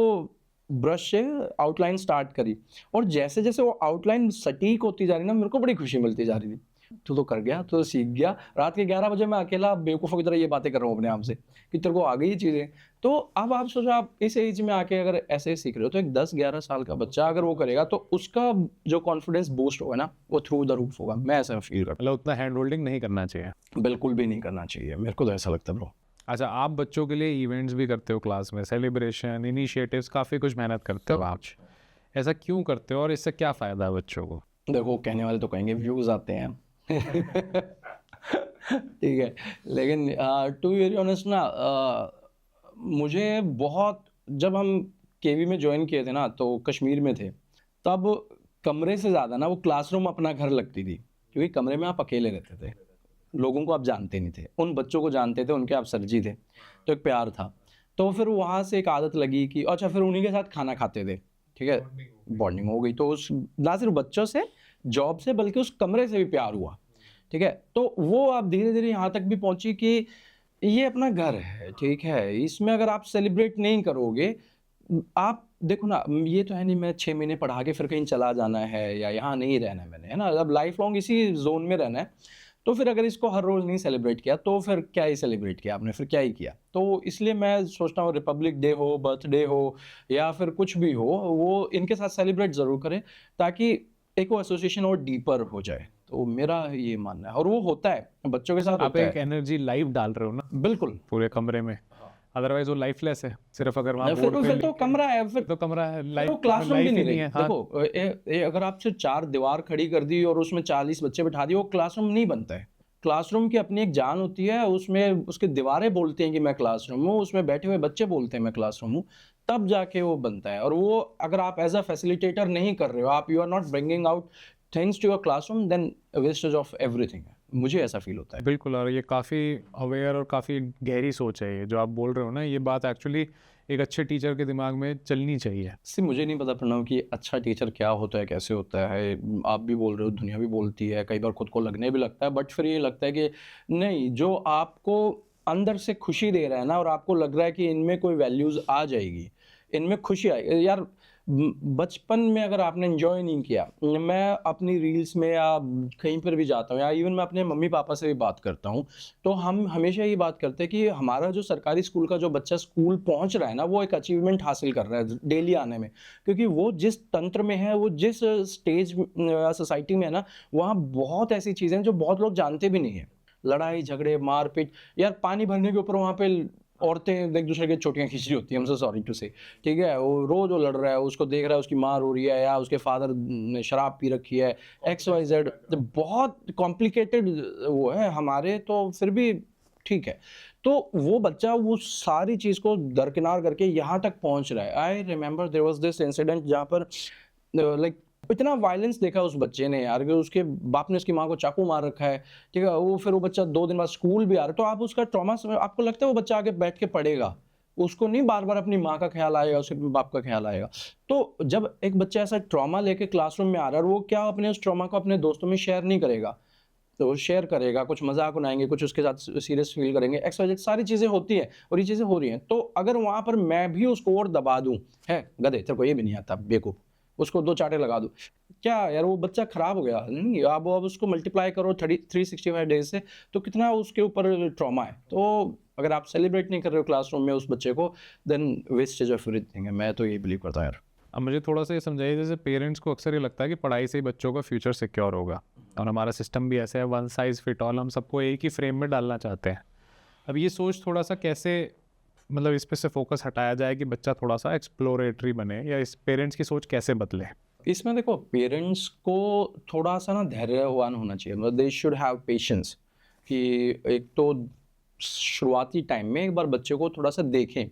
ब्रश से आउटलाइन स्टार्ट करी, और जैसे जैसे वो आउटलाइन सटीक होती जा रही ना, मेरे को बड़ी खुशी मिलती जा रही थी। तू तो कर गया, तू तो सीख गया। रात के 11 बजे मैं अकेला बेवकूफ़ों की तरह ये बातें कर रहा हूँ अपने आप से कि तेरे को आ गई ये चीज़ें। तो अब आप सोचो, आप इस एज में आके अगर ऐसे सीख रहे हो, तो एक 10-11 साल का बच्चा अगर वो करेगा तो उसका जो कॉन्फिडेंस बूस्ट होगा ना, वो थ्रू द रूफ होगा। मैं ऐसा फील करता मतलब उतना हैंड होल्डिंग नहीं करना चाहिए। हूँ। बिल्कुल भी नहीं करना चाहिए, मेरे को तो ऐसा लगता है ब्रो। अच्छा, आप बच्चों के लिए इवेंट्स भी करते हो क्लास में, सेलिब्रेशन, इनिशिएटिव्स, काफ़ी कुछ मेहनत करते हो आप। ऐसा क्यों करते हो और इससे क्या फ़ायदा है बच्चों को? देखो, कहने वाले तो कहेंगे व्यूज़ आते हैं। ठीक है, लेकिन टू बी वेरी ऑनेस्ट ना, मुझे बहुत, जब हम केवी में ज्वाइन किए थे ना, तो कश्मीर में थे, तब कमरे से ज़्यादा ना वो क्लासरूम अपना घर लगती थी, क्योंकि कमरे में आप अकेले रहते थे, लोगों को आप जानते नहीं थे, उन बच्चों को जानते थे, उनके आप सर जी थे, तो एक प्यार था। तो फिर वहाँ से एक आदत लगी कि अच्छा, फिर उन्हीं के साथ खाना खाते थे, ठीक है, बॉन्डिंग हो गई। तो उस, ना सिर्फ बच्चों से, जॉब से, बल्कि उस कमरे से भी प्यार हुआ, ठीक है। तो वो आप धीरे-धीरे यहाँ तक भी पहुँची कि ये अपना घर है, ठीक है, इसमें अगर आप सेलिब्रेट नहीं करोगे, आप देखो ना, ये तो है नहीं मैं 6 महीने पढ़ा के फिर कहीं चला जाना है या यहाँ नहीं रहना है मैंने, है ना? अब लाइफ लॉन्ग इसी ज़ोन में रहना है। तो फिर अगर इसको हर रोज़ नहीं सेलिब्रेट किया, तो फिर क्या ही सेलिब्रेट किया आपने, फिर क्या ही किया? तो इसलिए मैं सोचता हूँ, रिपब्लिक डे हो, बर्थडे हो या फिर कुछ भी हो, वो इनके साथ सेलिब्रेट ज़रूर करें, ताकि एक वो एसोसिएशन और डीपर हो जाए। तो मेरा ये मानना है, और वो होता है, बच्चों के साथ आप होता एक है। एनर्जी लाइव डाल रहे हो ना बिल्कुल। पूरे कमरे में, अदरवाइज वो लाइफलेस है। सिर्फ अगर वहाँ फिर बोर्ड पे तो कमरा है, फिर तो कमरा है, वो लाइफ क्लासरूम भी लाइफ ही नहीं नहीं रही। है। हाँ, देखो, अगर आप सिर्फ 4 दीवार खड़ी कर दी और उसमें 40 बच्चे बिठा दिए, वो क्लासरूम नहीं बनता है। क्लासरूम की अपनी एक जान होती है, उसमें उसकी दीवारें बोलती हैं कि मैं क्लासरूम हूँ, उसमें बैठे हुए बच्चे बोलते हैं मैं क्लासरूम हूँ, तब जाके वो बनता है। और वो अगर आप एज़ अ फैसिलिटेटर नहीं कर रहे हो, आप you are not bringing out things to your classroom, then wastage of everything है। मुझे ऐसा फील होता है। बिल्कुल। और ये काफ़ी अवेयर और काफ़ी गहरी सोच है, ये जो आप बोल रहे हो ना, ये बात एक्चुअली एक अच्छे टीचर के दिमाग में चलनी चाहिए। सी मुझे नहीं पता प्रणव कि अच्छा टीचर क्या होता है, कैसे होता है। आप भी बोल रहे हो, दुनिया भी बोलती है, कई बार खुद को लगने भी लगता है, बट फिर ये लगता है कि नहीं, जो आपको अंदर से खुशी दे रहा है ना, और आपको लग रहा है कि इनमें कोई वैल्यूज़ आ जाएगी, इनमें खुशी आएगी यार। बचपन में अगर आपने एंजॉय नहीं किया, मैं अपनी रील्स में या कहीं पर भी जाता हूँ, या इवन मैं अपने मम्मी पापा से भी बात करता हूँ, तो हम हमेशा ये बात करते हैं कि हमारा जो सरकारी स्कूल का जो बच्चा स्कूल पहुँच रहा है ना, वो एक अचीवमेंट हासिल कर रहा है डेली आने में। क्योंकि वो जिस तंत्र में है, वो जिस स्टेज सोसाइटी में है ना, वहाँ बहुत ऐसी चीज़ें हैं जो बहुत लोग जानते भी नहीं है। लड़ाई झगड़े, मारपीट, यार पानी भरने के ऊपर वहाँ पे औरतें एक दूसरे की चोटियाँ खींच रही होती हैं, I am so sorry to say, ठीक है। वो रोज वो लड़ रहा है, उसको देख रहा है, उसकी माँ रो रही है, या उसके फादर ने शराब पी रखी है, एक्स वाई जेड। बहुत कॉम्प्लिकेटेड वो है हमारे, तो फिर भी ठीक है। तो वो बच्चा वो सारी चीज़ को दरकिनार करके यहाँ तक पहुँच रहा है। I remember there was this incident जहाँ पर लाइक इतना वायलेंस देखा उस बच्चे ने यार, कि उसके बाप ने उसकी माँ को चाकू मार रखा है, ठीक है। वो फिर वो बच्चा 2 दिन बाद स्कूल भी आ रहा है, तो आप उसका ट्रॉमा समझ, आपको लगता है वो बच्चा आगे बैठ के पढ़ेगा? उसको नहीं बार-बार अपनी माँ का ख़्याल आएगा, उसके बाप का ख़्याल आएगा। तो जब एक बच्चा ऐसा ट्रॉमा लेके क्लासरूम में आ रहा है, और वो क्या अपने उस ट्रॉमा को अपने दोस्तों में शेयर नहीं करेगा, तो वो शेयर करेगा, कुछ मज़ाक उड़ाएँगे, कुछ उसके साथ सीरियस फ़ील करेंगे, एक्स वाई ज़ेड सारी चीज़ें होती हैं, और ये चीज़ें हो रही हैं। तो अगर वहाँ पर मैं भी उसको और दबा दूँ, है गधे तेरे को ये भी नहीं आता बेवकूफ़, उसको 2 चाँटे लगा दूँ, क्या यार वो बच्चा खराब हो गया। नहीं, अब उसको मल्टीप्लाई करो 365 डेज़ से, तो कितना उसके ऊपर ट्रॉमा है। तो अगर आप सेलिब्रेट नहीं कर रहे हो क्लासरूम में उस बच्चे को, देन वेस्टेज ऑफ एवरीथिंग है। मैं तो यही बिलीव करता हूँ यार। अब मुझे थोड़ा सा ये समझाइए, जैसे पेरेंट्स को अक्सर ये लगता है कि पढ़ाई से ही बच्चों का फ्यूचर सिक्योर होगा, और हमारा सिस्टम भी ऐसा है, वन साइज़ फिट ऑल, हम सबको एक ही फ्रेम में डालना चाहते हैं। अब ये सोच थोड़ा सा कैसे, मतलब इस पे से फोकस हटाया जाए कि बच्चा थोड़ा सा एक्सप्लोरेटरी बने, या इस पेरेंट्स की सोच कैसे बदले? इसमें देखो, पेरेंट्स को थोड़ा-सा ना धैर्यवान होना चाहिए, मतलब दे शुड हैव पेशेंस, कि एक तो शुरुआती टाइम में एक बार बच्चे को थोड़ा-सा देखें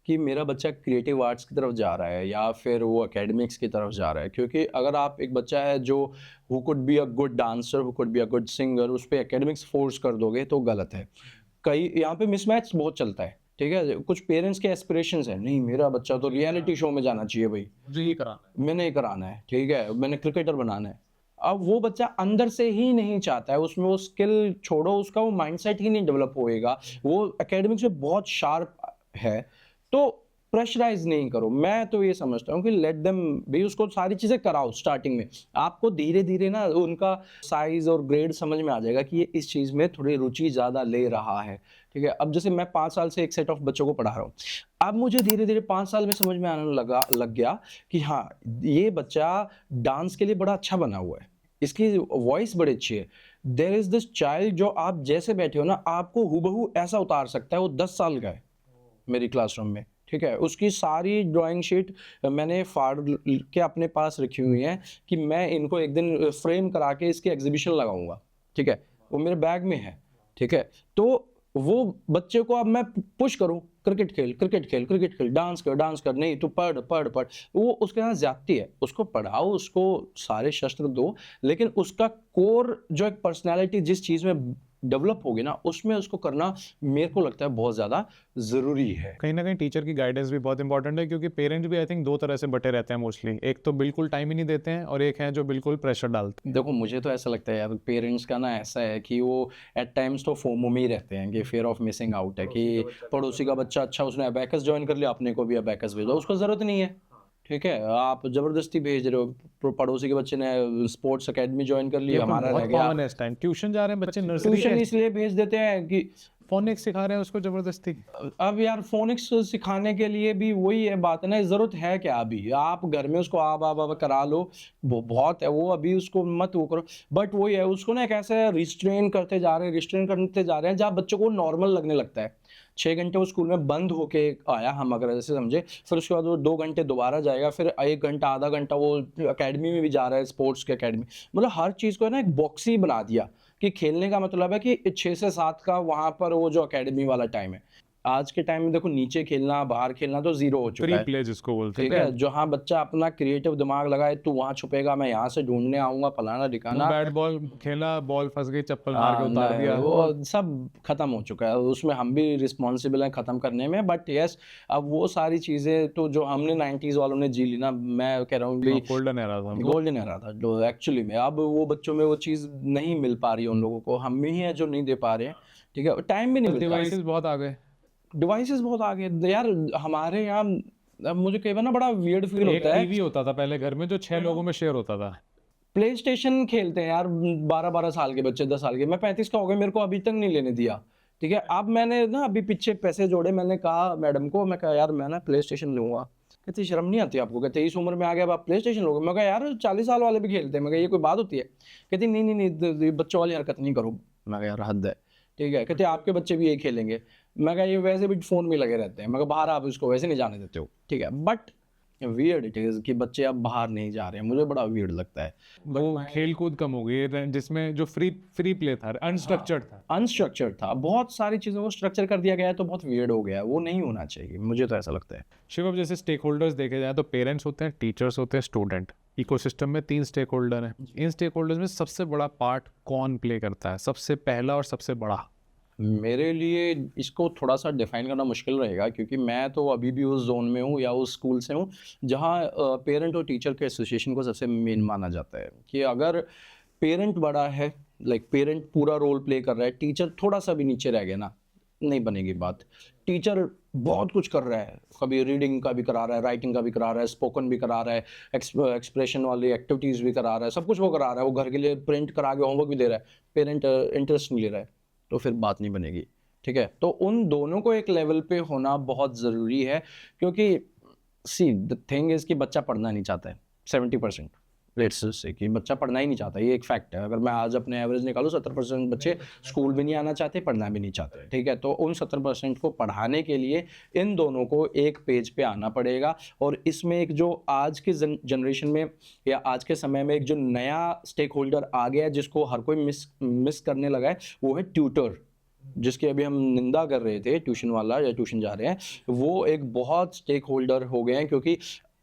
कि मेरा बच्चा क्रिएटिव आर्ट्स की तरफ जा रहा है, या फिर वो एकेडमिक्स की तरफ जा रहा है। क्योंकि अगर आप एक बच्चा है जो who could be a good dancer, who could be a good singer, उस पे एकेडमिक्स फोर्स कर दोगे तो गलत है। कई यहाँ पे मिसमैच बहुत चलता है, ठीक है। कुछ पेरेंट्स के एस्पिरेशंस हैं, नहीं मेरा बच्चा तो रियलिटी शो में जाना चाहिए भाई, मुझे ये कराना है। मैंने ये कराना है, ठीक है, मैंने क्रिकेटर बनाना है। अब वो बच्चा अंदर से ही नहीं चाहता है, उसमें वो स्किल छोड़ो, उसका वो माइंडसेट ही नहीं डेवलप होएगा, वो एकेडमिक्स में बहुत शार्प है। तो प्रेशराइज नहीं करो। मैं तो ये समझता हूँ कि लेट देम भी, उसको सारी चीज़ें कराओ स्टार्टिंग में। आपको धीरे धीरे ना उनका साइज और ग्रेड समझ में आ जाएगा कि ये इस चीज़ में थोड़ी रुचि ज़्यादा ले रहा है, ठीक है। अब जैसे मैं 5 साल से एक सेट ऑफ बच्चों को पढ़ा रहा हूँ, अब मुझे धीरे धीरे 5 साल में समझ में आने लग गया कि हाँ, ये बच्चा डांस के लिए बड़ा अच्छा बना हुआ है, इसकी वॉइस बड़ी अच्छी है। देयर इज दिस चाइल्ड, जो आप जैसे बैठे हो ना, आपको हूबहू ऐसा उतार सकता है। वो 10 साल का है मेरी क्लासरूम में, ठीक है। उसकी सारी ड्राइंग शीट मैंने फाड़ के अपने पास रखी हुई है कि मैं इनको एक दिन फ्रेम करा के इसकी एग्जीबिशन लगाऊंगा, ठीक है। वो मेरे बैग में है, ठीक है। तो वो बच्चे को अब मैं पुश करूं, क्रिकेट खेल, क्रिकेट खेल, क्रिकेट खेल, डांस कर, डांस कर, नहीं तू पढ़ पढ़ पढ़, वो उसके यहाँ ज्यादती है। उसको पढ़ाओ, उसको सारे शस्त्र दो, लेकिन उसका कोर जो एक पर्सनैलिटी जिस चीज़ में डेवलप होगी ना, उसमें उसको करना मेरे को लगता है बहुत ज़्यादा ज़रूरी है। कहीं ना कहीं टीचर की गाइडेंस भी बहुत इंपॉर्टेंट है, क्योंकि पेरेंट्स भी आई थिंक दो तरह से बटे रहते हैं मोस्टली। एक तो बिल्कुल टाइम ही नहीं देते हैं, और एक है जो बिल्कुल प्रेशर डालते देखो, मुझे तो ऐसा लगता है यार, पेरेंट्स का ना ऐसा है कि वो एट टाइम्स तो फोमो में ही रहते हैं कि फियर ऑफ मिसिंग आउट है कि पड़ोसी का बच्चा अच्छा, उसने अबैकस ज्वाइन कर लिया, अपने को भी अबैकस भेज दो, उसको ज़रूरत नहीं है, ठीक है। आप ज़बरदस्ती भेज रहे हो, पड़ोसी के बच्चे ने स्पोर्ट्स अकेडमी ज्वाइन कर ली, हैं। हमारा रह बहुत गया। कॉमन है इस टाइम, ट्यूशन जा रहे हैं बच्चे, नर्सरी ट्यूशन इसलिए भेज देते हैं कि फोनिक्स सिखा रहे हैं उसको जबरदस्ती। अब यार फोनिक्स सिखाने के लिए भी वही है बात है ना, ज़रूरत है क्या? अभी आप घर में उसको आब करा लो, वो बहुत है, वो अभी उसको मत वो करो। बट वही है, उसको ना एक ऐसे रिस्ट्रेन करते जा रहे हैं जहाँ बच्चों को नॉर्मल लगने लगता है। 6 घंटे वो स्कूल में बंद होके आया, हम अगर ऐसे समझे, फिर उसके बाद वो 2 घंटे दोबारा जाएगा, फिर 1 घंटा आधा घंटा वो अकेडमी में भी जा रहा है, स्पोर्ट्स की अकेडमी। मतलब हर चीज़ को ना एक बॉक्स ही बना दिया कि खेलने का मतलब है कि 6 से 7 का वहाँ पर वो जो अकेडमी वाला टाइम है। आज के टाइम में देखो, नीचे खेलना, बाहर खेलना तो ज़ीरो हो चुका फ्री है। प्ले जिसको बोलते ठीक है, जहाँ बच्चा अपना क्रिएटिव दिमाग लगाए, तू वहाँ छुपेगा, मैं यहाँ से ढूंढने आऊंगा, फलाना ढिकाना। बैट बॉल खेला, बॉल फंस गई, चप्पल मार के हाँ, उतार नहीं, दिया। वो सब खत्म हो चुका है, उसमें हम भी रिस्पॉन्सिबल हैं खत्म करने में। बट यस, अब वो सारी चीज़ें तो जो हमने 90s वालों ने जी ली ना, मैं कह रहा हूँ भी गोल्डन एरा था। गोल्डन एरा था जो एक्चुअली में। अब वो बच्चों में वो चीज़ नहीं मिल पा रही है उन लोगों को, हम ही हैं जो नहीं दे पा रहे हैं, ठीक है। टाइम भी नहीं मिलता, डिवाइसेस बहुत आ गए, डिवाइसेस बहुत आ गए यार हमारे यहाँ। अब मुझे कई बार ना बड़ा वियर्ड फील एक होता है। टीवी होता था पहले घर में जो 6 लोगों में शेयर होता था। प्ले स्टेशन खेलते हैं यार 12-12 साल के बच्चे, 10 साल के। मैं 35 का हो गया, मेरे को अभी तक नहीं लेने दिया, ठीक है। अब मैंने ना अभी पीछे पैसे जोड़े, मैंने कहा मैडम को, मैं कहा यार मैं ना प्ले स्टेशन लूंगा। कहती शर्म नहीं आती आपको? कहते इस उम्र में आ गया अब आप प्ले स्टेशन लोगे? मैं कहा यार 40 साल वाले भी खेलते हैं। मैं कहा ये कोई बात होती है? कहती नहीं नहीं नहीं, बच्चों वाली हरकत नहीं करो। मैं कहा यार हद है, ठीक है। कहते आपके बच्चे भी यही खेलेंगे। मैं कहा ये वैसे भी फ़ोन में लगे रहते हैं। मैं कहा बाहर आप इसको वैसे नहीं जाने देते हो, ठीक है। बट वियर्ड इट इज़ कि बच्चे अब बाहर नहीं जा रहे हैं, मुझे बड़ा वियर्ड लगता है। वो खेल कूद कम हो गई, जिसमें जो फ्री प्ले था, अनस्ट्रक्चर्ड था। अनस्ट्रक्चर्ड था, बहुत सारी चीज़ों को स्ट्रक्चर कर दिया गया है, तो बहुत वियर्ड हो गया है, वो नहीं होना चाहिए, मुझे तो ऐसा लगता है। शिव, अब जैसे स्टेक होल्डर्स देखे जाए तो पेरेंट्स होते हैं, टीचर्स होते हैं, स्टूडेंट। इकोसिस्टम में 3 स्टेक होल्डर हैं। इन स्टेक होल्डर्स में सबसे बड़ा पार्ट कौन प्ले करता है, सबसे पहला और सबसे बड़ा? मेरे लिए इसको थोड़ा सा डिफाइन करना मुश्किल रहेगा, क्योंकि मैं तो अभी भी उस जोन में हूँ या उस स्कूल से हूँ जहाँ पेरेंट और टीचर के एसोसिएशन को सबसे मेन माना जाता है। कि अगर पेरेंट बड़ा है, लाइक पेरेंट पूरा रोल प्ले कर रहा है, टीचर थोड़ा सा भी नीचे रह गया ना, नहीं बनेगी बात। टीचर बहुत कुछ कर रहा है, कभी रीडिंग का भी करा रहा है, राइटिंग का भी करा रहा है, स्पोकन भी करा रहा है, एक्सप्रेशन वाली एक्टिविटीज़ भी करा रहा है, सब कुछ वो करा रहा है, वो घर के लिए प्रिंट करा के होमवर्क भी दे रहा है, पेरेंट इंटरेस्ट नहीं ले रहा है, तो फिर बात नहीं बनेगी, ठीक है। तो उन दोनों को एक लेवल पे होना बहुत ज़रूरी है, क्योंकि सी द थिंग इज़ कि बच्चा पढ़ना नहीं चाहता है 70%। लेट्स से कि बच्चा पढ़ना ही नहीं चाहता, ये एक फैक्ट है। अगर मैं आज अपने एवरेज निकालूँ, 70% बच्चे स्कूल भी नहीं आना चाहते, पढ़ना भी नहीं चाहते, ठीक है। तो उन 70% को पढ़ाने के लिए इन दोनों को एक पेज पे आना पड़ेगा। और इसमें एक जो आज के जनरेशन में या आज के समय में एक जो नया स्टेक होल्डर आ गया है, जिसको हर कोई मिस करने लगा है, वो है ट्यूटर, जिसकी अभी हम निंदा कर रहे थे, ट्यूशन वाला या ट्यूशन जा रहे हैं, वो एक बहुत स्टेक होल्डर हो गए हैं। क्योंकि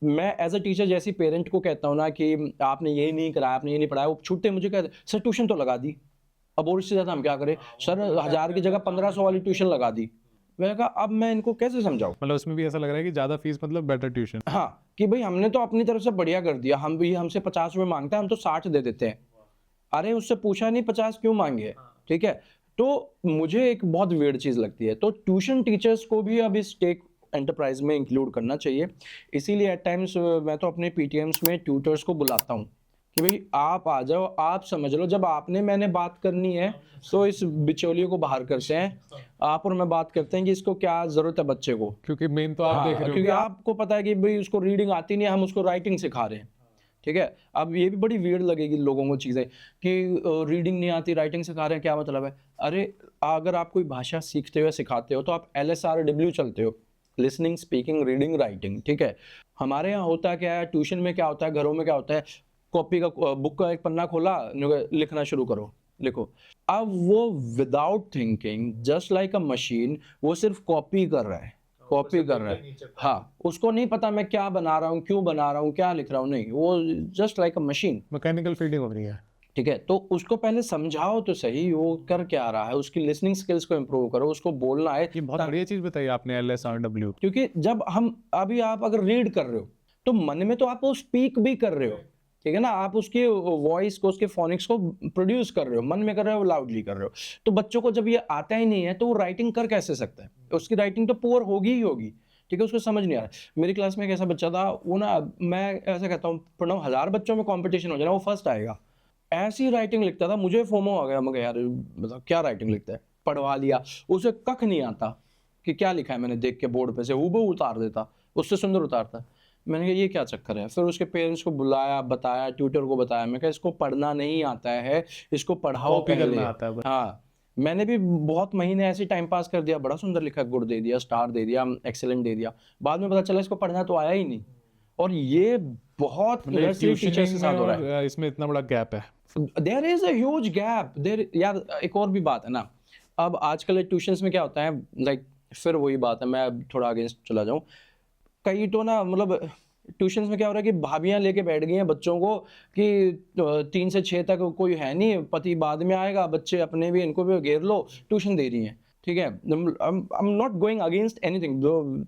मैं एज अ टीचर जैसी पेरेंट को कहता हूँ ना कि आपने ये नहीं कराया, आपने ये नहीं पढ़ाया, वो छूटते मुझे कहते सर ट्यूशन तो लगा दी, अब और इससे ज़्यादा हम क्या करें सर, 1000 की जगह 1500 वाली ट्यूशन लगा दी। मैंने कहा अब मैं इनको कैसे समझाऊँ? मतलब उसमें भी ऐसा लग रहा है कि ज़्यादा फीस मतलब बेटर ट्यूशन। हाँ, कि भाई हमने तो अपनी तरफ से बढ़िया कर दिया, हम भी हमसे 50 रुपये मांगता है, हम तो 60 दे देते हैं। अरे उससे पूछा नहीं 50 क्यों मांगे, ठीक है। तो मुझे एक बहुत वियर्ड चीज़ लगती है, तो ट्यूशन टीचर्स को भी अब इस स्टेक एंटरप्राइज में इंक्लूड करना चाहिए। इसीलिए एट टाइम्स मैं तो अपने पीटीएम्स में ट्यूटर्स को बुलाता हूँ कि भाई आप आ जाओ, आप समझ लो, जब आपने मैंने बात करनी है तो इस बिचौलियों को बाहर करते हैं, आप और मैं बात करते हैं कि इसको क्या जरूरत है बच्चे को, क्योंकि मेन तो आप देख रहे हो क्योंकि आपको पता है कि भाई उसको रीडिंग आती नहीं है, हम उसको राइटिंग सिखा रहे हैं, ठीक है। अब ये भी बड़ी वियर्ड लगेगी लोगों को चीज़ें कि रीडिंग नहीं आती राइटिंग सिखा रहे हैं, क्या मतलब है? अरे अगर आप कोई भाषा सीखते हो या सिखाते हो तो आप LSRW चलते हो, लिसनिंग, स्पीकिंग, रीडिंग, राइटिंग, ठीक है। हमारे यहाँ होता क्या है, ट्यूशन में क्या होता है, घरों में क्या होता है, कॉपी का बुक का एक पन्ना खोला, लिखना शुरू करो, लिखो। अब वो विदाउट थिंकिंग जस्ट लाइक अ मशीन, वो सिर्फ कॉपी कर रहा है, कॉपी कर रहा है। हाँ, उसको नहीं पता मैं क्या बना रहा हूँ, क्यों बना रहा हूँ, क्या लिख रहा हूँ, नहीं, वो जस्ट लाइक अ मशीन, मैकेनिकल फीडिंग हो रही है। ठीक है। तो उसको पहले समझाओ तो सही वो कर क्या रहा है, उसकी लिसनिंग स्किल्स को इम्प्रूव करो, उसको बोलना है। ये बहुत बढ़िया चीज़ बताई आपने, LSRW। क्योंकि जब हम अभी आप अगर रीड कर रहे हो तो मन में तो आप वो स्पीक भी कर रहे हो, ठीक है ना, आप उसकी वॉइस को, उसके फोनिक्स को प्रोड्यूस कर रहे हो, मन में कर रहे हो, लाउडली कर रहे हो। तो बच्चों को जब ये आता ही नहीं है तो वो राइटिंग कर कैसे सकता है? उसकी राइटिंग तो पुअर होगी ही होगी, ठीक है, उसको समझ नहीं आ रहा। मेरी क्लास में एक ऐसा बच्चा था, वो ना, मैं ऐसा कहता हूँ, 1000 बच्चों में कंपटीशन हो जाए ना, वो फर्स्ट आएगा, ऐसी राइटिंग लिखता था, मुझे फोमो आ गया, मैं यार मतलब क्या राइटिंग लिखता है, पढ़वा लिया, उसे कख नहीं आता कि क्या लिखा है, मैंने देख के बोर्ड पे से हूबहू उतार देता, उससे सुंदर उतारता। मैंने कहा ये क्या चक्कर है? फिर उसके पेरेंट्स को बुलाया, बताया, ट्यूटर को बताया, मैं कहा इसको पढ़ना नहीं आता है, इसको पढ़ाओ कॉपी पहले। करना आता है बस। हाँ, मैंने भी बहुत महीने ऐसे टाइम पास कर दिया, बड़ा सुंदर लिखा, गुड दे दिया, स्टार दे दिया, एक्सेलेंट दे दिया, बाद में पता चला इसको पढ़ना तो आया ही नहीं। और ये बहुत नर्सरी टीचर्स के साथ हो रहा है। और इसमें इतना बड़ा गैप है। There is a huge gap there. यार एक और भी बात है ना, अब आजकल ट्यूशंस में क्या होता है, लाइक फिर वही बात है, मैं अब थोड़ा अगेंस्ट चला जाऊं, कई तो ना, मतलब ट्यूशंस में क्या हो रहा है कि भाभियां लेके बैठ गई हैं बच्चों को कि 3 से 6 तक कोई है नहीं, पति बाद में आएगा, बच्चे अपने भी, इनको भी घेर लो, ट्यूशन दे रही हैं, ठीक है। I am not going against anything,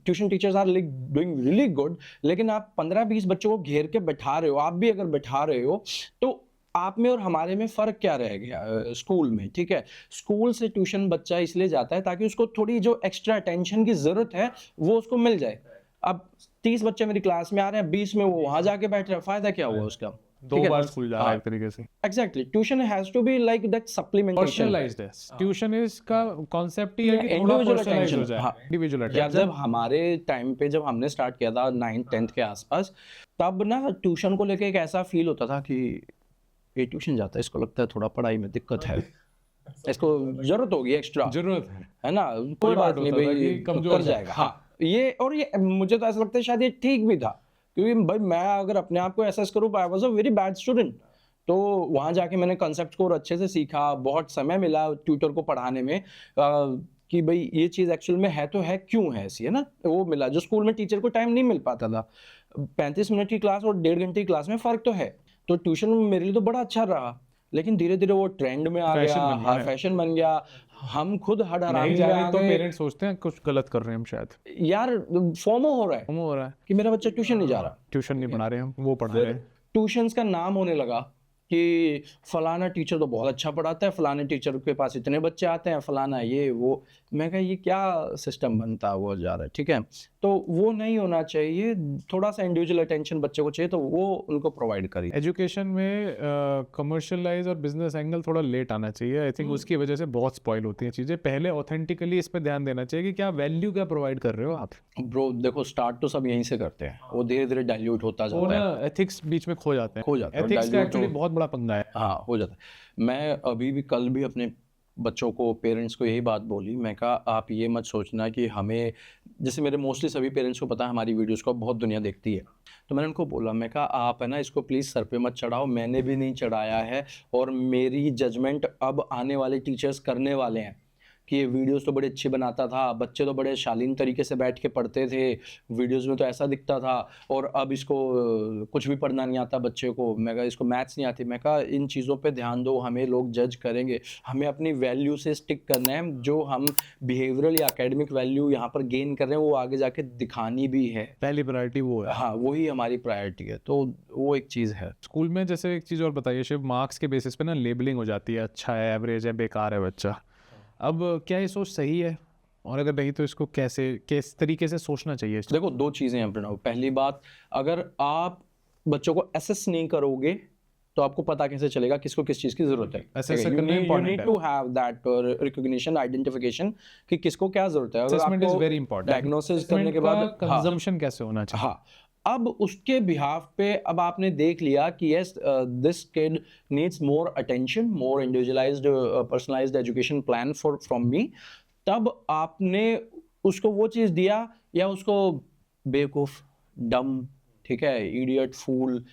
tuition teachers are doing really good, लेकिन आप 15-20 बच्चों को घेर के बैठा रहे हो, आप भी अगर बैठा रहे हो तो आप में और हमारे में फ़र्क क्या रह गया स्कूल में, ठीक है। स्कूल से ट्यूशन बच्चा इसलिए जाता है ताकि उसको थोड़ी जो एक्स्ट्रा अटेंशन की ज़रूरत है वो उसको मिल जाए। अब 30 बच्चे मेरी क्लास में आ रहे हैं, 20 में वो वहाँ जाके बैठ रहे हैं, फ़ायदा क्या हुआ उसका? 2 बार स्कूल जा रहा है एक तरीके से। Exactly, tuition has to be like that supplementation. Personalised है ट्यूशन, इसका कॉन्सेप्ट ही है कि थोड़ा पर्सनलाइज हो जाए, इंडिविजुअल यार अटेंशन। जब हमारे टाइम पे, जब हमने स्टार्ट किया था 9th-10th के आसपास, तब ना ट्यूशन को लेके एक ऐसा फील होता था कि ये ट्यूशन जाता है, इसको लगता है थोड़ा पढ़ाई में दिक्कत है, इसको जरूरत होगी एक्स्ट्रा, जरूरत है ना, कोई बात नहीं भाई, कर जाएगा। हाँ, ये और ये मुझे तो ऐसा लगता है शायद ये ठीक भी था, क्योंकि भाई मैं अगर अपने आप को एसेस करूँ, I was a very bad student, तो वहाँ जाके मैंने कंसेप्ट को और अच्छे से सीखा, बहुत समय मिला ट्यूटर को पढ़ाने में कि भाई ये चीज़ एक्चुअल में है तो है, क्यों है ऐसी, है ना, वो मिला जो स्कूल में टीचर को टाइम नहीं मिल पाता था। 35 मिनट की क्लास और 1.5 घंटे की क्लास में फ़र्क तो है। तो ट्यूशन मेरे लिए तो बड़ा अच्छा रहा, लेकिन धीरे धीरे वो ट्रेंड में आ गया, हाँ फैशन बन गया, हम खुद हड हरामी में आ तो गए। पेरेंट्स सोचते हैं कुछ गलत कर रहे हैं हम, शायद यार फोमो हो रहा है, हो रहा है कि मेरा बच्चा ट्यूशन नहीं जा रहा, ट्यूशन नहीं पढ़ा रहे हम, वो पढ़ा रहे हैं। ट्यूशंस का नाम होने लगा कि फलाना टीचर तो बहुत अच्छा पढ़ाता है, फलाने टीचर के पास इतने बच्चे आते हैं, फलाना ये वो। मैं कहा ये क्या सिस्टम बनता हुआ जा रहा है, ठीक है। तो वो नहीं होना चाहिए, थोड़ा सा इंडिविजुअल अटेंशन बच्चे को चाहिए तो वो उनको प्रोवाइड करिए। एजुकेशन में कमर्शियलाइज और बिजनेस एंगल थोड़ा लेट आना चाहिए, आई थिंक उसकी वजह से बहुत स्पॉइल होती हैं चीज़ें। पहले ऑथेंटिकली इस पे ध्यान देना चाहिए कि क्या वैल्यू क्या प्रोवाइड कर रहे हो आप। ब्रो देखो, स्टार्ट तो सब यहीं से करते हैं, वो धीरे धीरे डाइल्यूट होता वो जाता ना है, एथिक्स बीच में खो जाते हैं, है, एथिक्स का dilute एक्चुअली बहुत बड़ा पंगा है। हाँ हो जाता है। मैं अभी भी, कल भी अपने बच्चों को, पेरेंट्स को यही बात बोली, मैं कहा आप ये मत सोचना कि हमें, जैसे मेरे मोस्टली सभी पेरेंट्स को पता है हमारी वीडियोस को बहुत दुनिया देखती है, तो मैंने उनको बोला, मैं कहा आप है ना इसको प्लीज़ सर पे मत चढ़ाओ, मैंने भी नहीं चढ़ाया है, और मेरी जजमेंट अब आने वाले टीचर्स करने वाले हैं कि ये वीडियोस तो बड़ी अच्छी बनाता था, बच्चे तो बड़े शालीन तरीके से बैठ के पढ़ते थे, वीडियोस में तो ऐसा दिखता था, और अब इसको कुछ भी पढ़ना नहीं आता बच्चे को। मैं कहा इसको मैथ्स नहीं आती। मैं कहा इन चीज़ों पे ध्यान दो, हमें लोग जज करेंगे, हमें अपनी वैल्यू से स्टिक करना है, जो हम बिहेवियरल या एकेडमिक वैल्यू यहाँ पर गेन कर रहे हैं वो आगे जाके दिखानी भी है, पहली प्रायोरिटी वो है। हाँ वही हमारी प्रायोरिटी है, तो वो एक चीज़ है। स्कूल में जैसे एक चीज़ और बताइए शिव, मार्क्स के बेसिस पे ना लेबलिंग हो जाती है, अच्छा है, एवरेज है, बेकार है बच्चा। अब क्या ये सोच सही है? और अगर नहीं तो इसको कैसे किस तरीके से सोचना चाहिए? देखो 2 चीज़ें हैं प्रणव। पहली बात, अगर आप बच्चों को असेस नहीं करोगे तो आपको पता कैसे चलेगा किसको किस चीज़ की ज़रूरत है। Assess यू करना important नीड है। To have that recognition, identification कि किसको क्या ज़रूरत है। अगर असेसमेंट इज आपको वेरी इंपॉर्टेंट। डायग्नोसिस करने के बाद कंजम्पशन कैसे होना चाहिए? हाँ, अब उसके बिहाफ पे अब आपने देख लिया कि yes this kid needs more attention, more individualised personalised education plan from me, तब आपने उसको वो चीज़ दिया या उसको बेवकूफ़, डम, ठीक है, इडियट, फूल,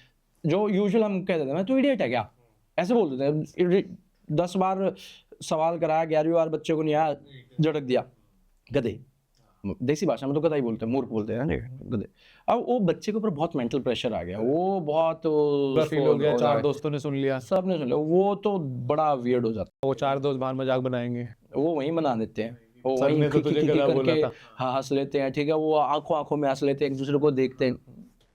जो यूजुअल हम कह देते हैं, मैं तो इडियट है क्या, ऐसे बोल देते हैं। 10 बार सवाल कराया, 11वीं बार बच्चे को नहीं आया, झटक दिया, गधे। देसी भाषा में तो गधा ही बोलते हैं, मूर्ख बोलते हैं गधे। अब वो बच्चे के ऊपर बहुत मेंटल प्रेशर आ गया, वो बहुत फील हो गया, 4 दोस्तों ने सुन लिया, सबने सुन लिया, वो तो बड़ा वियर्ड हो जाता है। वो 4 दोस्त बाहर मजाक बनाएंगे, वो वहीं बना देते हैं, वो सर वहीं ने तो तुझे गधा बोला करके था। हाँ हंस लेते हैं, ठीक है, वो आंखों आंखों में हंस लेते हैं, एक दूसरे को देखते हैं।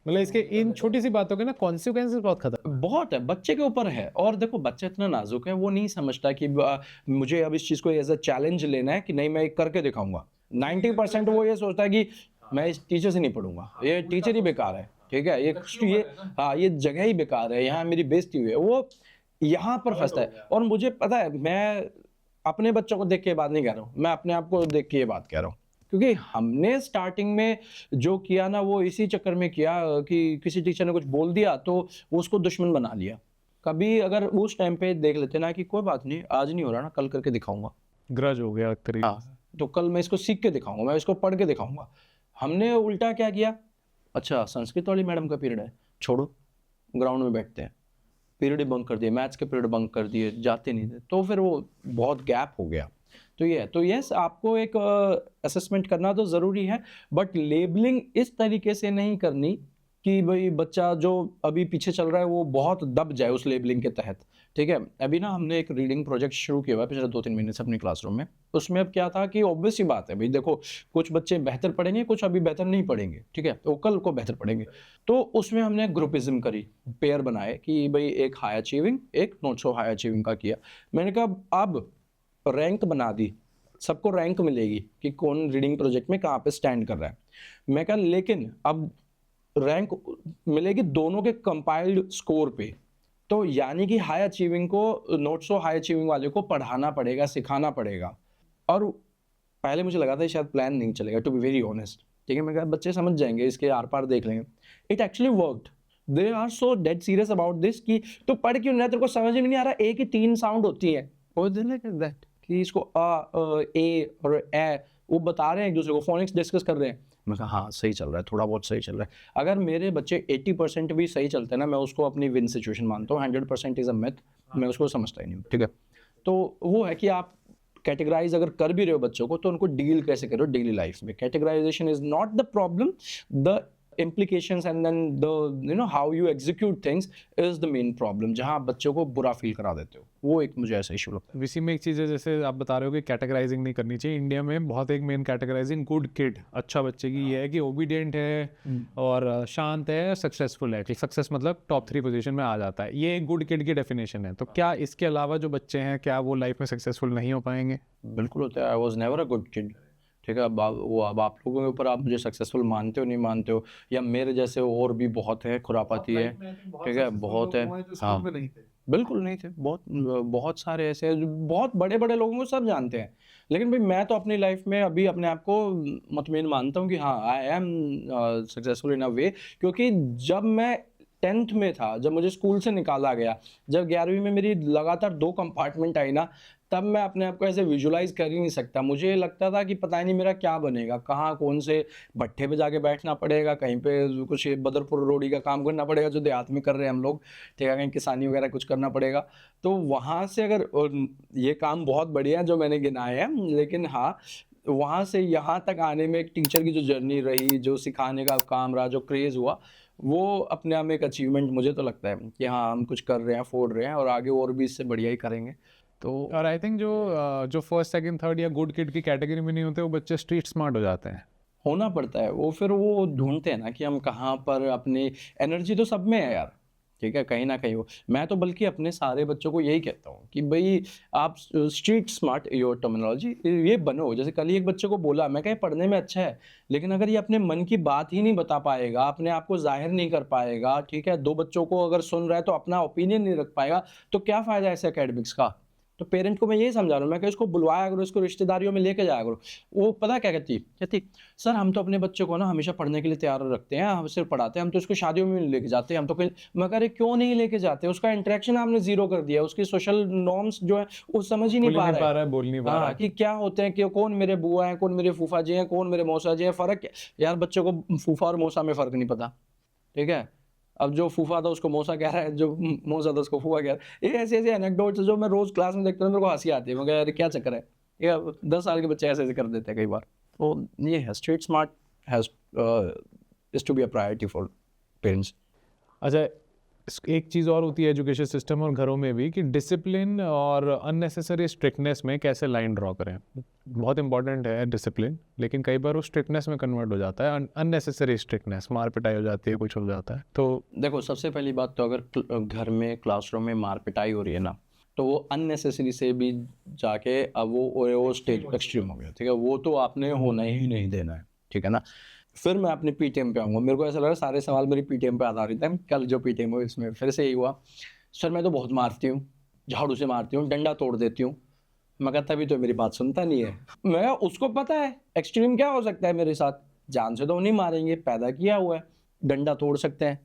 मतलब इसके इन छोटी सी बातों के ना कॉन्सिक्वेंसेस बहुत खतरनाक। बहुत है, बच्चे के ऊपर है। और देखो बच्चा इतना नाजुक है, वो नहीं समझता कि मुझे अब इस चीज़ को एज अ चैलेंज लेना है कि नहीं मैं करके दिखाऊंगा। 90% वो ये सोचता है कि मैं इस टीचर से नहीं पढ़ूंगा, ये टीचर ही बेकार है, ठीक है, ये हाँ ये जगह ही बेकार है, यहाँ मेरी बेइज्जती हुई है, वो यहाँ पर फंसता है। और मुझे पता है, मैं अपने बच्चों को देख के ये बात नहीं कह रहा हूँ, मैं अपने आप को देख के ये बात कह रहा हूँ, क्योंकि हमने स्टार्टिंग में जो किया ना वो इसी चक्कर में किया कि किसी टीचर ने कुछ बोल दिया तो वो उसको दुश्मन बना लिया। कभी अगर उस टाइम पे देख लेते ना कि कोई बात नहीं, आज नहीं हो रहा ना, कल करके दिखाऊंगा, ग्रज हो गया एक तरीके से। हाँ, तो कल मैं इसको सीख के दिखाऊंगा, मैं इसको पढ़ के दिखाऊंगा। हमने उल्टा क्या किया, अच्छा संस्कृत वाली मैडम का पीरियड है, छोड़ो, ग्राउंड में बैठते हैं, पीरियड बंक कर दिए, मैथ्स के पीरियड बंक कर दिए, जाते नहीं थे, तो फिर वो बहुत गैप हो गया। तो ये है, तो यस आपको एक असेसमेंट करना तो ज़रूरी है, बट लेबलिंग इस तरीके से नहीं करनी कि भाई बच्चा जो अभी पीछे चल रहा है वो बहुत दब जाए उस लेबलिंग के तहत, ठीक है। अभी ना हमने एक रीडिंग प्रोजेक्ट शुरू किया हुआ है पिछले 2-3 महीने से अपनी क्लासरूम में। उसमें अब क्या था कि ऑब्वियस ही बात है भाई, देखो कुछ बच्चे बेहतर पढ़ेंगे, कुछ अभी बेहतर नहीं पढ़ेंगे, ठीक है, तो कल को बेहतर पढ़ेंगे। तो उसमें हमने ग्रुपिज्म करी, पेयर बनाए कि भाई एक हाई अचीविंग, एक नॉट सो हाई अचीविंग का किया। मैंने कहा अब रैंक बना दी, सबको रैंक मिलेगी कि कौन रीडिंग प्रोजेक्ट में कहाँ पे स्टैंड कर रहा है। मैं कहा लेकिन अब रैंक मिलेगी दोनों के कंपाइल्ड स्कोर पे, तो यानी कि हाई अचीविंग को नॉट सो हाई अचीविंग वाले को पढ़ाना पड़ेगा, सिखाना पड़ेगा। और पहले मुझे लगा था शायद प्लान नहीं चलेगा, टू बी वेरी ऑनेस्ट, ठीक है, मैं कहा बच्चे समझ जाएंगे, इसके आर पार देख लेंगे। It actually worked, they are so dead serious about this कि तो पढ़ क्यों नहीं, तेरे को समझ में नहीं आ रहा, ए की 3 साउंड होती है, दैट कि इसको ए और ए वो बता रहे हैं एक दूसरे को, फोनिक्स डिस्कस कर रहे हैं। मैं कहा हाँ सही चल रहा है, थोड़ा बहुत सही चल रहा है। अगर मेरे बच्चे 80% भी सही चलते हैं ना, मैं उसको अपनी विन सिचुएशन मानता हूँ। 100% इज अ मिथ, मैं उसको समझता ही नहीं हूँ, ठीक है। तो वो है कि आप कैटेगराइज अगर कर भी रहे हो बच्चों को, तो उनको डील कैसे करो डेली लाइफ में। Categorisation is not the problem, the implications and then the how you execute things is the main problem, जहाँ आप बच्चों को बुरा फील करा देते हो, वो एक मुझे ऐसा इशू लगता है। इसी में एक चीज़ है, जैसे आप बता रहे हो कि कैटेगराइजिंग नहीं करनी चाहिए। इंडिया में बहुत एक मेन कैटेगराइजिंग गुड किड, अच्छा बच्चे की ये है कि ओबीडियंट है और शांत है, सक्सेसफुल है। सक्सेस मतलब टॉप 3 पोजीशन में आ जाता है, ये गुड किड की डेफिनेशन है। तो क्या इसके अलावा जो बच्चे हैं, क्या वो लाइफ में सक्सेसफुल नहीं हो पाएंगे? बिल्कुल होता है। I was never a good kid, ठीक है। अब आप लोगों के ऊपर आप मुझे सक्सेसफुल मानते हो नहीं मानते हो, या मेरे जैसे और भी बहुत है, खुरापाती है, ठीक है, बहुत है। हाँ बिल्कुल नहीं थे, बहुत सारे ऐसे बहुत बड़े बड़े लोगों को सब जानते हैं, लेकिन भाई मैं तो अपनी लाइफ में अभी अपने आप को मुतमईन मानता हूँ कि हाँ आई एम सक्सेसफुल इन अ वे। क्योंकि जब मैं 10th में था, जब मुझे स्कूल से निकाला गया, जब 11वीं में मेरी लगातार 2 कंपार्टमेंट आई ना, तब मैं अपने आप को ऐसे विजुलाइज कर ही नहीं सकता। मुझे लगता था कि पता ही नहीं मेरा क्या बनेगा, कहाँ कौन से भट्ठे पे जाके बैठना पड़ेगा, कहीं पे कुछ बदरपुर रोडी का काम करना पड़ेगा जो देहात में कर रहे हैं हम लोग, ठीक है, कहीं किसानी वगैरह कुछ करना पड़ेगा। तो वहाँ से अगर ये काम बहुत बढ़िया जो मैंने गिनाए हैं, लेकिन हाँ वहाँ से यहाँ तक आने में एक टीचर की जो जर्नी रही, जो सिखाने का काम रहा, जो क्रेज़ हुआ, वो अपने आप में एक अचीवमेंट मुझे तो लगता है कि हाँ हम कुछ कर रहे हैं, फोड़ रहे हैं और आगे और भी इससे बढ़िया ही करेंगे। तो और आई थिंक जो फर्स्ट सेकंड थर्ड या गुड किड की कैटेगरी में नहीं होते, वो बच्चे स्ट्रीट स्मार्ट हो जाते हैं। होना पड़ता है, वो फिर वो ढूंढते हैं ना कि हम कहाँ पर अपनी एनर्जी तो सब में है यार, ठीक है, कहीं ना कहीं वो, मैं तो बल्कि अपने सारे बच्चों को यही कहता हूँ कि भाई आप स्ट्रीट स्मार्ट, योर टर्मिनोलॉजी, ये बनो। जैसे कल ही एक बच्चे को बोला, मैं कहा पढ़ने में अच्छा है, लेकिन अगर ये अपने मन की बात ही नहीं बता पाएगा, अपने आप को जाहिर नहीं कर पाएगा, ठीक है, दो बच्चों को अगर सुन रहा है तो अपना ओपिनियन नहीं रख पाएगा, तो क्या फायदा ऐसे एकेडमिक्स का। तो पेरेंट को मैं यही समझा रहा हूँ, मैं कहा इसको बुलवाया करो, इसको रिश्तेदारियों में लेके जाया करो। वो पता क्या कहती, सर हम तो अपने बच्चे को ना हमेशा पढ़ने के लिए तैयार रखते हैं, हम सिर्फ पढ़ाते हैं, हम तो इसको शादियों में नहीं लेके जाते, हम तो कहीं। मैं कह रहे क्यों नहीं लेके जाते, उसका इंटरेक्शन आपने जीरो कर दिया, उसकी सोशल नॉर्म्स जो है वो समझ ही नहीं पा रहा है, बोल नहीं पा रहा है कि क्या होते हैं, कि कौन मेरे बुआ है, कौन मेरे फूफा जी हैं, कौन मेरे मौसा जी हैं, फर्क क्या? यार बच्चे को फूफा और मौसा में फर्क नहीं पता, ठीक है। अब जो फूफा था उसको मौसा कह रहा है, जो मौसा था उसको फूफा कह रहा है। ये ऐसे ऐसे एनेक्डोट्स जो मैं रोज क्लास में देखता हूँ, मेरे को हंसी आती है। मैं कह यार क्या चक्कर है, ये 10 साल के बच्चे ऐसे ऐसे कर देते हैं कई बार। तो ये है, street smart has is to be a priority for parents. अच्छा, एक चीज़ और होती है एजुकेशन सिस्टम और घरों में भी, कि डिसिप्लिन और अननेसेसरी स्ट्रिक्टनेस में कैसे लाइन ड्रॉ करें। बहुत इंपॉर्टेंट है डिसिप्लिन, लेकिन कई बार वो स्ट्रिक्टनेस में कन्वर्ट हो जाता है, अननेसेसरी स्ट्रिक्टनेस, मार पिटाई हो जाती है, कुछ हो जाता है। तो देखो सबसे पहली बात तो अगर घर में क्लासरूम में मार पिटाई हो रही है ना, तो वो अननेसेसरी से भी जाके अब वो स्टेज एक्सट्रीम हो गया, ठीक है, वो तो आपने होना ही नहीं देना है, ठीक है ना। फिर मैं अपने पीटीएम पे आऊँगा। मेरे को ऐसा लगा सारे सवाल मेरी पीटीएम पे आधारित है। कल जो पीटीएम हुआ इसमें फिर से यही हुआ, सर मैं तो बहुत मारती हूँ, झाड़ू से मारती हूँ, डंडा तोड़ देती हूँ। मैं कहा तभी तो मेरी बात सुनता नहीं है। मैं उसको पता है एक्सट्रीम क्या हो सकता है मेरे साथ, जान से तो नहीं मारेंगे, पैदा किया हुआ है, डंडा तोड़ सकते हैं,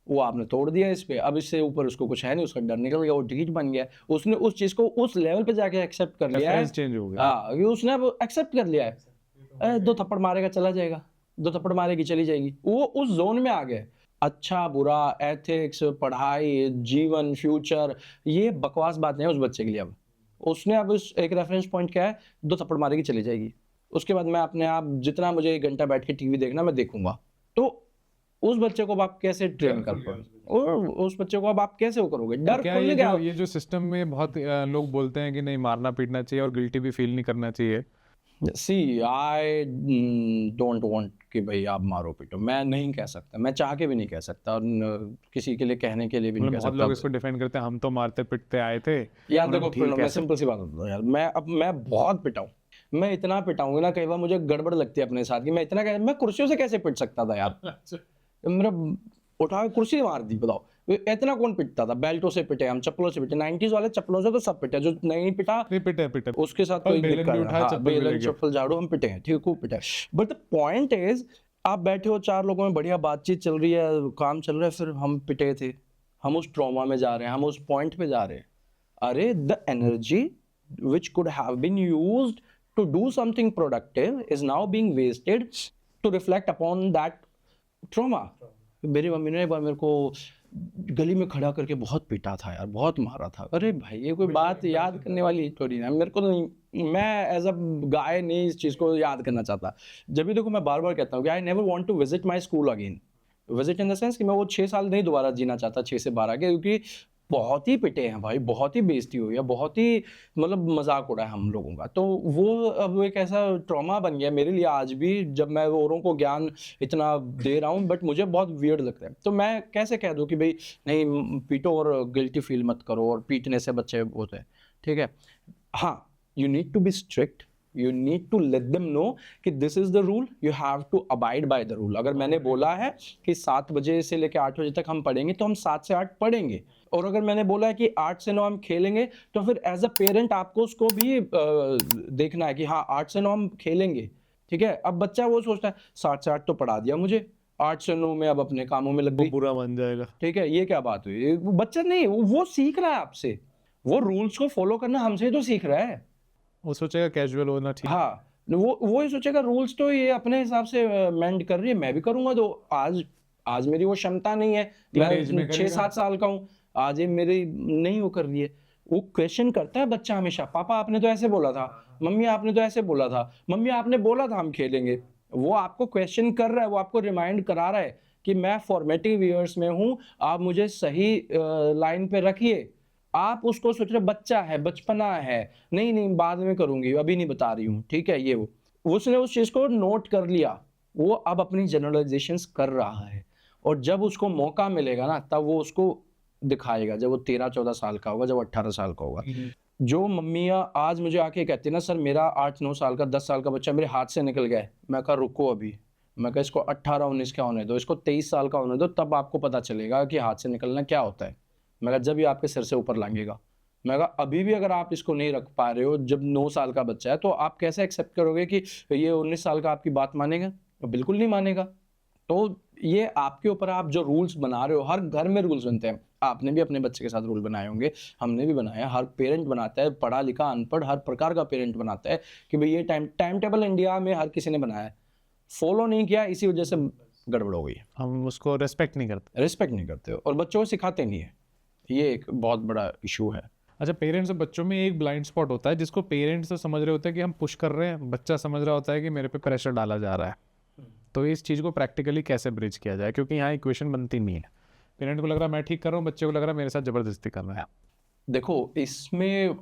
वो आपने तोड़ दिया इस पे, अब इससे ऊपर उसको कुछ है नहीं, उसका डर निकल गया, वो ढीठ बन गया, उसने उस चीज को उस लेवल पे जाके एक्सेप्ट कर लिया है, चेंज हो गया। हाँ उसने अब एक्सेप्ट कर लिया है, 2 थप्पड़ मारेगा चला जाएगा, 2 थप्पड़ मारेगी चली जाएगी, वो उस जोन में आ गए। अच्छा बुरा, एथिक्स, पढ़ाई, जीवन, फ्यूचर, ये बकवास बात नहीं है उस बच्चे के लिए। अब उसने अब उस एक रेफरेंस पॉइंट क्या है, 2 थप्पड़ मारेगी चली जाएगी, उसके बाद मैं अपने आप जितना मुझे 1 घंटा बैठ के टीवी देखना मैं देखूंगा। तो उस बच्चे को अब आप कैसे ट्रेन कर पाओगे, और उस बच्चे को अब आप कैसे वो करोगे, डर क्या खुल गया। ये जो सिस्टम में बहुत लोग बोलते हैं कि नहीं मारना पीटना चाहिए और गिल्टी भी फील नहीं करना चाहिए। सी आई डोंट वांट कि भाई आप मारो पीटो, मैं नहीं कह सकता, मैं चाह के भी नहीं कह सकता, और किसी के लिए कहने के लिए भी नहीं कह बहुत सकता। लोग इसको डिफेंड करते हैं, हम तो मारते पिटते आए थे। यार देखो मैं सिंपल सी बात बताता हूँ यार, मैं बहुत पिटा हूँ, मैं इतना पिटाऊंगा ना, कई बार मुझे गड़बड़ लगती है अपने साथ कि मैं इतना मैं कुर्सियों से कैसे पिट सकता था यार, मेरा उठा के कुर्सी मार दी, बताओ इतना कौन पिटता था। बेल्टों से पिटे हम, चप्पलों से पिटे, 90s वाले चप्पलों से तो सब पिटे, जो नहीं पिटा नहीं पिटे उसके साथ कोई बेलन भी दिक्कत उठाया, हाँ, चप्पल भी बेलन ले गया। चप्पल झाड़ू हम पिटे हैं, ठीक है, खूब पिटे। बट द पॉइंट इज, आप बैठे हो 4 लोगों में, बढ़िया बातचीत चल रही है, काम चल रहा है, फिर हम पिटे थे, हम उस ट्रॉमा में जा रहे हैं, हम उस पॉइंट पे जा रहे हैं। अरे the energy which could have been used to do something productive is now being wasted to reflect upon that trauma. मेरी मम्मी ने एक बार मेरे को गली में खड़ा करके बहुत पीटा था यार, बहुत मारा था। अरे भाई ये कोई बात याद करने वाली थोड़ी ना, मेरे को नहीं, मैं एज अ गाय नहीं इस चीज़ को याद करना चाहता। जब भी देखो मैं बार बार कहता हूँ कि I never want to visit my school again, visit in the sense कि मैं वो 6 साल नहीं दोबारा जीना चाहता, 6 से 12 के, क्योंकि बहुत ही पिटे हैं भाई, बहुत ही बेइज्जती हुई है, बहुत ही मतलब मजाक उड़ा है हम लोगों का। तो वो अब एक ऐसा ट्रॉमा बन गया मेरे लिए आज भी, जब मैं औरों को ज्ञान इतना दे रहा हूँ, बट मुझे बहुत वियर्ड लगता है। तो मैं कैसे कह दूँ कि भाई नहीं पीटो और गिल्टी फील मत करो, और पीटने से बच्चे होते हैं, ठीक है। हाँ, you need to be strict, you need to let them know कि this is the rule, you have to abide by the rule। अगर मैंने बोला है कि 7 बजे से लेकर 8 बजे तक हम पढ़ेंगे, तो हम 7 से 8 पढ़ेंगे। और अगर मैंने बोला है कि 8 से 9 हम खेलेंगे, तो फिर एज अ पेरेंट आपको उसको भी देखना है कि हाँ 8 से 9 हम खेलेंगे, ठीक है। अब बच्चा वो सोचता है 7 से 8 तो पढ़ा दिया मुझे, 8 से 9 में अब अपने कामों में लग गई, बुरा बन जाएगा, ठीक है, ये क्या बात हुई। बच्चा नहीं, वो सीख रहा है आपसे, वो रूल्स को फॉलो करना हमसे तो सीख रहा है। वो सोचेगा कैजुअल होना ठीक। हाँ, वो ही सोचेगा रूल्स तो ये अपने हिसाब से मेंड कर रही है, मैं भी करूंगा। तो आज मेरी वो क्षमता नहीं है, मैं 6-7 साल का हूँ, आज ये मेरी नहीं वो कर रही है। वो क्वेश्चन करता है बच्चा हमेशा, पापा आपने तो ऐसे बोला था, मम्मी आपने तो ऐसे बोला था, मम्मी आपने बोला था हम खेलेंगे। वो आपको क्वेश्चन कर रहा है, वो आपको रिमाइंड करा रहा है कि मैं फॉर्मेटिव ईयर्स में हूँ, आप मुझे सही लाइन पे रखिए। आप उसको सोच रहे बच्चा है, बचपना है, नहीं बाद में करूंगी, अभी नहीं बता रही हूँ, ठीक है। ये वो उसने उस चीज को नोट कर लिया, वो अब अपनी जनरलाइजेशंस कर रहा है, और जब उसको मौका मिलेगा ना, तब वो उसको दिखाएगा जब वो 13-14 साल का होगा, जब 18 साल का होगा। जो मम्मियाँ आज मुझे आके कहती है ना, सर मेरा 8-9 साल का 10 साल का बच्चा मेरे हाथ से निकल गया है, मैं कहा रुको अभी, मैं कहा इसको 18-19 का होने दो, इसको 23 साल का होने दो, तब आपको पता चलेगा कि हाथ से निकलना क्या होता है। मैं कहा जब ये आपके सिर से ऊपर लांघेगा। मैं कहा अभी भी अगर आप इसको नहीं रख पा रहे हो, जब 9 साल का बच्चा है, तो आप कैसे एक्सेप्ट करोगे कि ये 19 साल का आपकी बात मानेगा? बिल्कुल नहीं मानेगा। तो ये आपके ऊपर, आप जो रूल्स बना रहे हो, हर घर में रूल्स बनते हैं। आपने भी अपने बच्चे के साथ रूल बनाए होंगे, हमने भी बनाया, हर पेरेंट बनाता है, पढ़ा लिखा अनपढ़ हर प्रकार का पेरेंट बनाता है कि भाई ये टाइम टेबल इंडिया में हर किसी ने बनाया है, फॉलो नहीं किया, इसी वजह से गड़बड़ हो गई। हम उसको रिस्पेक्ट नहीं करते और बच्चों को सिखाते नहीं है, ये एक बहुत बड़ा इशू है। अच्छा, पेरेंट्स और बच्चों में एक ब्लाइंड स्पॉट होता है जिसको पेरेंट्स तो समझ रहे होते हैं कि हम पुश कर रहे हैं, बच्चा समझ रहा होता है कि मेरे पे प्रेशर डाला जा रहा है। तो इस चीज़ को प्रैक्टिकली कैसे ब्रिज किया जाए, क्योंकि यहाँ इक्वेशन बनती नहीं है। पेरेंट को लग रहा है मैं ठीक कर रहा हूँ, बच्चे को लग रहा है मेरे साथ ज़बरदस्ती कर रहा है। देखो इसमें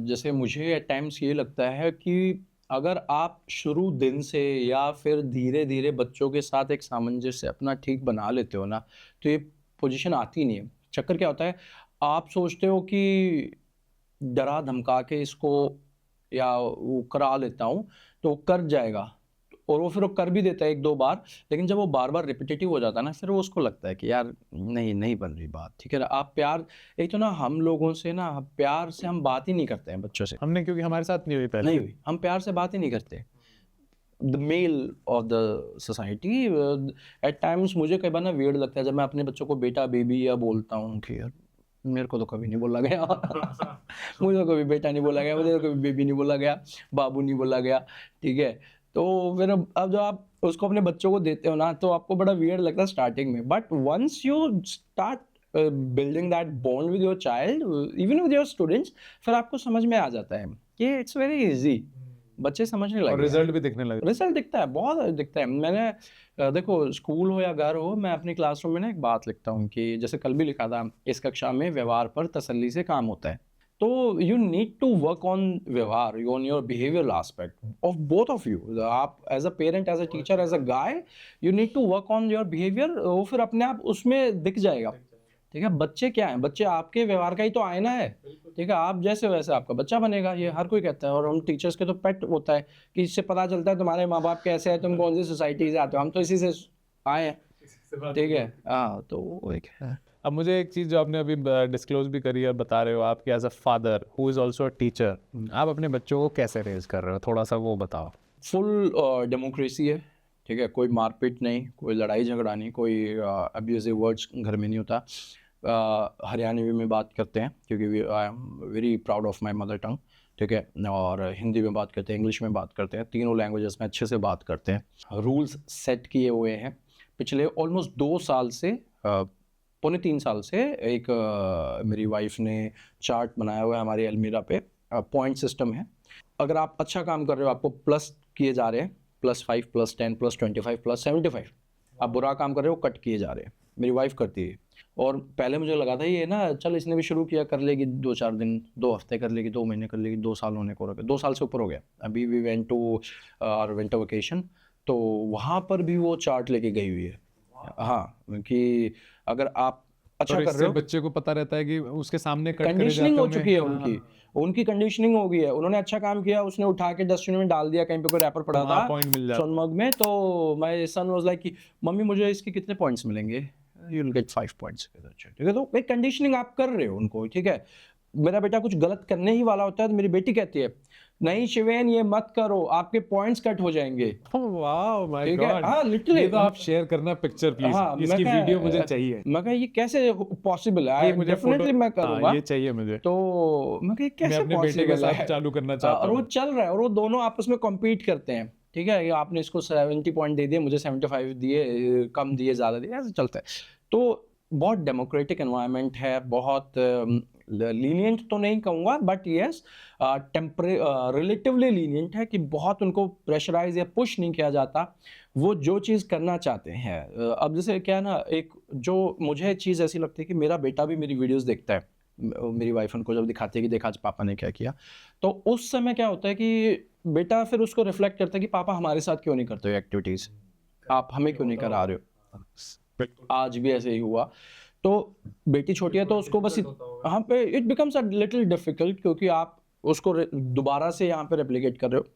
जैसे मुझे एट टाइम्स ये लगता है कि अगर आप शुरू दिन से या फिर धीरे धीरे बच्चों के साथ एक सामंजस्य अपना ठीक बना लेते हो ना, तो ये पोजीशन आती नहीं है। चक्कर क्या होता है, आप सोचते हो कि डरा धमका के इसको या वो करा लेता हूँ तो वो कर जाएगा, और वो फिर वो कर भी देता है 1-2 बार, लेकिन जब वो बार बार रिपीटेटिव हो जाता है ना, फिर वो उसको लगता है कि यार नहीं बन रही बात, ठीक है ना। आप प्यार, एक तो ना हम लोगों से ना प्यार से हम बात ही नहीं करते हैं बच्चों से, हमने, क्योंकि हमारे साथ नहीं हुई पहले, नहीं हुई, हम प्यार से बात ही नहीं करते। The male of the society at times मुझे कई बार ना वियर्ड लगता है जब मैं अपने बच्चों को बेटा बेबी या बोलता हूँ कि यार मेरे को तो कभी नहीं बोला गया मुझे तो कभी बेटा नहीं बोला गया, मुझे तो कभी बेबी नहीं बोला गया, बाबू नहीं बोला गया, ठीक है। तो फिर अब जब आप उसको अपने बच्चों को देते हो ना, तो आपको बड़ा वियर्ड लगता है स्टार्टिंग में, but once you start building that bond with your child, even with your students, फिर आपको समझ में आ जाता है कि इट्स वेरी इजी, बच्चे समझने लगे और रिजल्ट भी दिखने लगे। रिजल्ट दिखता है, बहुत दिखता है। मैंने देखो स्कूल हो या घर हो, मैं अपनी क्लासरूम में ना एक बात लिखता हूँ कि जैसे कल भी लिखा था, इस कक्षा में व्यवहार पर तसल्ली से काम होता है। तो you need to work on व्यवहार, on your behavioural aspect of both of you. आप as a parent, as a teacher, as a guy, you need to work on your behaviour, वो फिर अपने आप उसमें दिख जाएगा, ठीक है। बच्चे क्या हैं, बच्चे आपके व्यवहार का ही तो आईना है, ठीक है। आप जैसे वैसे आपका बच्चा बनेगा, ये हर कोई कहता है। और हम टीचर्स के तो पेट होता है कि इससे पता चलता है तुम्हारे माँ बाप कैसे हैं, तुम कौन सी सोसाइटी से आते हो, हम तो इसी से आए हैं, ठीक है। हाँ, तो वो एक है। अब मुझे एक चीज़ जो आपने अभी डिस्क्लोज भी करी है, बता रहे हो आप कि as a father who is also a teacher, आप अपने बच्चों को कैसे रेज कर रहे हो, थोड़ा सा वो बताओ। फुल डेमोक्रेसी है, ठीक है। कोई मारपीट नहीं, कोई लड़ाई झगड़ा नहीं, कोई अब्यूजिव वर्ड्स घर में नहीं होता। हरियाणवी में बात करते हैं क्योंकि I am very proud of my mother tongue, ठीक है। और हिंदी में बात करते हैं, इंग्लिश में बात करते हैं, तीनों लैंग्वेजेस में अच्छे से बात करते हैं। रूल्स सेट किए हुए हैं पिछले ऑलमोस्ट 2 साल से, पौने 3 साल से। एक मेरी वाइफ ने चार्ट बनाया हुआ है हमारी अलमीरा पे, पॉइंट सिस्टम है। अगर आप अच्छा काम कर रहे हो आपको प्लस किए जा रहे हैं, +5, +10, +25, +75। आप बुरा काम कर रहे हो कट किए जा रहे हैं। मेरी वाइफ करती है। और पहले मुझे लगा था ये ना चल इसने भी शुरू किया, कर लेगी 2-4 दिन, 2 हफ्ते कर लेगी, 2 महीने कर लेगी, 2 साल होने को रखे, 2 साल से ऊपर हो गया। अभी we went to our winter vacation, तो वहाँ पर भी वो चार्ट लेके गई हुई है। हाँ, कि अगर आप अच्छा कर रहे हो, बच्चे को पता रहता है कि उसके सामने कट करे कंडीशनिंग हो जाते चुकी है होंगे। उनकी कंडीशनिंग हो गई है। उन्होंने अच्छा काम किया, उसने उठा के डस्टबिन में डाल दिया, कहीं पे कोई रैपर पड़ा वहाँ था पॉइंट मिल जाता। सोनमर्ग में, तो माय सन वाज लाइक कि मम्मी मुझे इसके कितने पॉइंट्स मिलेंगे, यू विल गेट 5 पॉइंट्स, ठीक है। तो एक कंडीशनिंग आप कर रहे हो उनको, ठीक है। मेरा बेटा कुछ गलत करने ही वाला होता है तो मेरी बेटी कहती है नहीं शिवेन ये मत करो, आपके पॉइंट्स कट हो जाएंगे। वाओ माय ठीक है, गॉड, हाँ लिटरली। ये तो आप शेयर करना पिक्चर प्लीज, हाँ, इसकी वीडियो मुझे चाहिए। मैं कहा ये कैसे पॉसिबल है, मुझे डेफिनेटली मैं करूंगा, ये चाहिए मुझे। तो मैं कहा कैसे मैं अपने बेटे के पॉसिबल साथ है, चालू करना चाहता और हूँ। वो चल रहा है, और वो दोनों आपस में कॉम्पीट करते हैं, ठीक है। आपने इसको 70 पॉइंट दे दिए, मुझे 75 दिए, कम दिए, ज़्यादा दिए, ऐसे चलता है। तो बहुत डेमोक्रेटिक एनवायरनमेंट है, बहुत लीनियंट तो नहीं कहूँगा, बट येस रिलेटिवली लीनियंट है कि बहुत उनको प्रेशराइज या पुश नहीं किया जाता, वो जो चीज़ करना चाहते हैं। अब जैसे क्या है ना, एक जो मुझे चीज़ ऐसी लगती है कि मेरा बेटा भी मेरी वीडियोस देखता है, मेरी वाइफ उनको जब दिखाती है कि देखा आज पापा ने क्या किया, तो उस समय क्या होता है कि बेटा फिर उसको रिफ्लेक्ट करता है कि पापा हमारे साथ क्यों नहीं करते हो एक्टिविटीज़, आप हमें क्यों नहीं करा रहे हो। आज भी ऐसे ही हुआ, तो बेटी छोटी है तो उसको बस यहाँ पे it becomes a little difficult, क्योंकि आप उसको दोबारा से यहाँ पे रेप्लिकेट कर रहे हो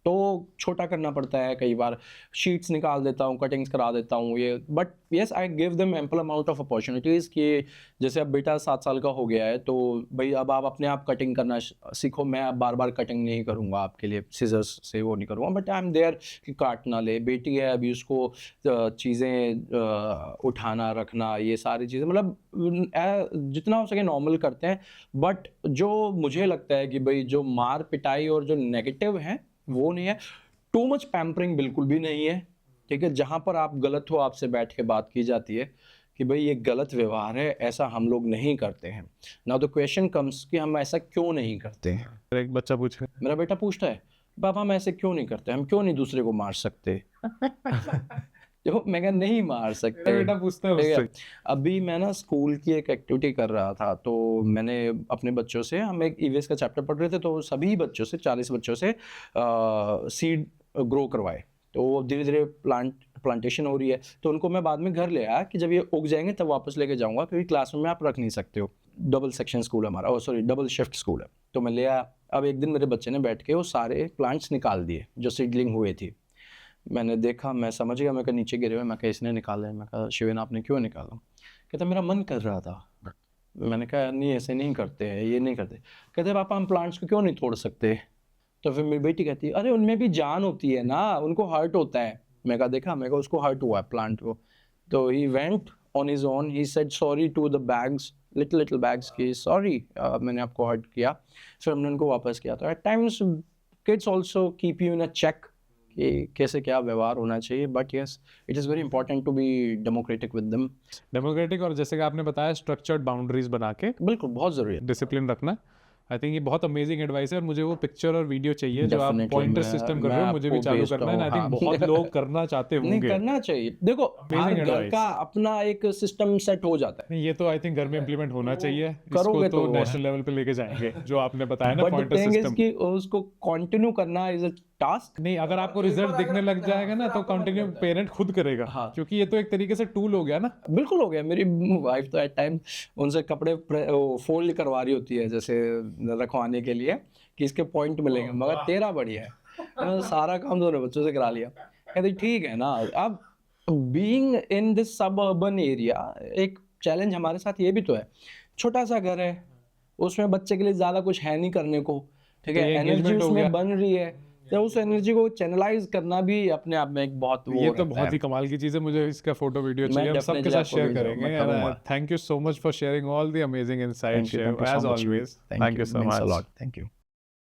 तो छोटा करना पड़ता है। कई बार शीट्स निकाल देता हूँ, कटिंग्स करा देता हूँ ये, but yes I give them ample amount of opportunities कि जैसे अब बेटा 7 साल का हो गया है तो भाई अब आप अपने आप कटिंग करना सीखो, मैं अब बार बार कटिंग नहीं करूँगा आपके लिए, सीजर्स से वो नहीं करूँगा, बट आई एम देयर कि काट ना ले। बेटी है अभी, उसको चीज़ें उठाना रखना ये सारी चीज़ें मतलब जितना हो सके नॉर्मल करते हैं। बट जो मुझे लगता है कि भाई जो मार पिटाई और जो नेगेटिव है वो नहीं है, टू मच पैम्परिंग बिल्कुल भी नहीं है, ठीक है। जहाँ पर आप गलत हो आपसे बैठ के बात की जाती है कि भाई ये गलत व्यवहार है, ऐसा हम लोग नहीं करते हैं। नाउ द क्वेश्चन कम्स कि हम ऐसा क्यों नहीं करते हैं। एक बच्चा पूछे, मेरा बेटा पूछता है पापा हम ऐसे क्यों नहीं करते, हम क्यों नहीं दूसरे को मार सकते। देखो मैं कहा नहीं मार सकते। बेटा पूछता है उससे। अभी मैं ना स्कूल की एक एक्टिविटी कर रहा था, तो मैंने अपने बच्चों से, हम एक ईवीएस का चैप्टर पढ़ रहे थे, तो सभी बच्चों से 40 बच्चों से सीड ग्रो करवाए। तो धीरे धीरे प्लांटेशन हो रही है, तो उनको मैं बाद में घर ले आया कि जब ये उग जाएंगे तब वापस लेके जाऊंगा, क्योंकि क्लासरूम में आप रख नहीं सकते हो। डबल सेक्शन स्कूल हमारा, सॉरी डबल शिफ्ट स्कूल है। तो मैं ले आया। अब एक दिन मेरे बच्चे ने बैठ के वो सारे प्लांट्स निकाल दिए जो सीडलिंग हुए थी। मैंने देखा, मैं समझ गया, मैं कहा नीचे गिरे हुए, मैं कहा इसने निकाले। मैं कहा शिवेन आपने क्यों निकाला? कहता मेरा मन कर रहा था। मैंने कहा नहीं ऐसे नहीं करते हैं, ये नहीं करते। कहते पापा हम प्लांट्स को क्यों नहीं तोड़ सकते? तो फिर मेरी बेटी कहती है अरे उनमें भी जान होती है ना, उनको हर्ट होता है। मैं कहा देखा, मैं कहा उसको हर्ट हुआ है प्लांट को। तो he went on his own, he said sorry to the bags, little bags की सॉरी मैंने आपको हर्ट किया। फिर हमने उनको वापस किया। तो at times kids also keep you in a check कि कैसे क्या व्यवहार होना चाहिए। But yes it is very important to be democratic with them. Democratic, और जैसे कि आपने बताया स्ट्रक्चर्ड बाउंड्रीज बना के, बिल्कुल बहुत ज़रूरी है, डिसिप्लिन रखना। आई थिंक ये बहुत अमेजिंग एडवाइस है, और मुझे वो पिक्चर और वीडियो चाहिए जो आप Definitely, पॉइंटर मैं- सिस्टम कर मैं रहे हो, मुझे भी आपको चालू भेजता करना है। आई हूँ, थिंक हाँ। बहुत लोग करना चाहते नहीं होंगे। करना चाहिए। देखो हर Amazing घर advice. का अपना एक सिस्टम सेट हो जाता है। नहीं, ये तो आई थिंक घर में इम्प्लीमेंट होना चाहिए। इसको करोगे तो तो नेशनल लेवल पे लेके जाएंगे जो आपने बताया ना but the pointer thing is system. कि उसको कंटिन्यू करना इज अ टास्क। नहीं, अगर आपको रिजल्ट दिखने लग जाएगा ना तो कंटिन्यू पेरेंट खुद करेगा। हाँ। क्योंकि ये तो एक तरीके से टूल हो गया ना। बिल्कुल हो गया। मेरी वाइफ तो एट टाइम उनसे कपड़े फोल्ड करवा रही होती है जैसे रखवाने के लिए कि इसके पॉइंट मिलेंगे, मगर तेरा बढ़िया है। मैंने सारा काम दोनों बच्चों से करा लिया। कहते ठीक है ना। अब बीइंग इन दिस सब अर्बन एरिया एक चैलेंज हमारे साथ ये भी तो है, छोटा सा घर है, उसमें बच्चे के लिए ज़्यादा कुछ है नहीं करने को, ठीक तो है। ये एनर्जी engagement हो उसमें गया। बन रही है, तो उस एनर्जी को चैनलाइज करना भी अपने आप में एक बहुत वो ये तो रहता बहुत है। ही कमाल की चीज़ है। मुझे इसका फोटो वीडियो मैं चाहिए, हम सबके definitely साथ आपको शेयर भेज रहा हूँ, करेंगे। मैं करूँगा। Thank you so much for sharing all the amazing insights Thank you so एज much. Always. Thank you. so Means a much. lot. Thank you.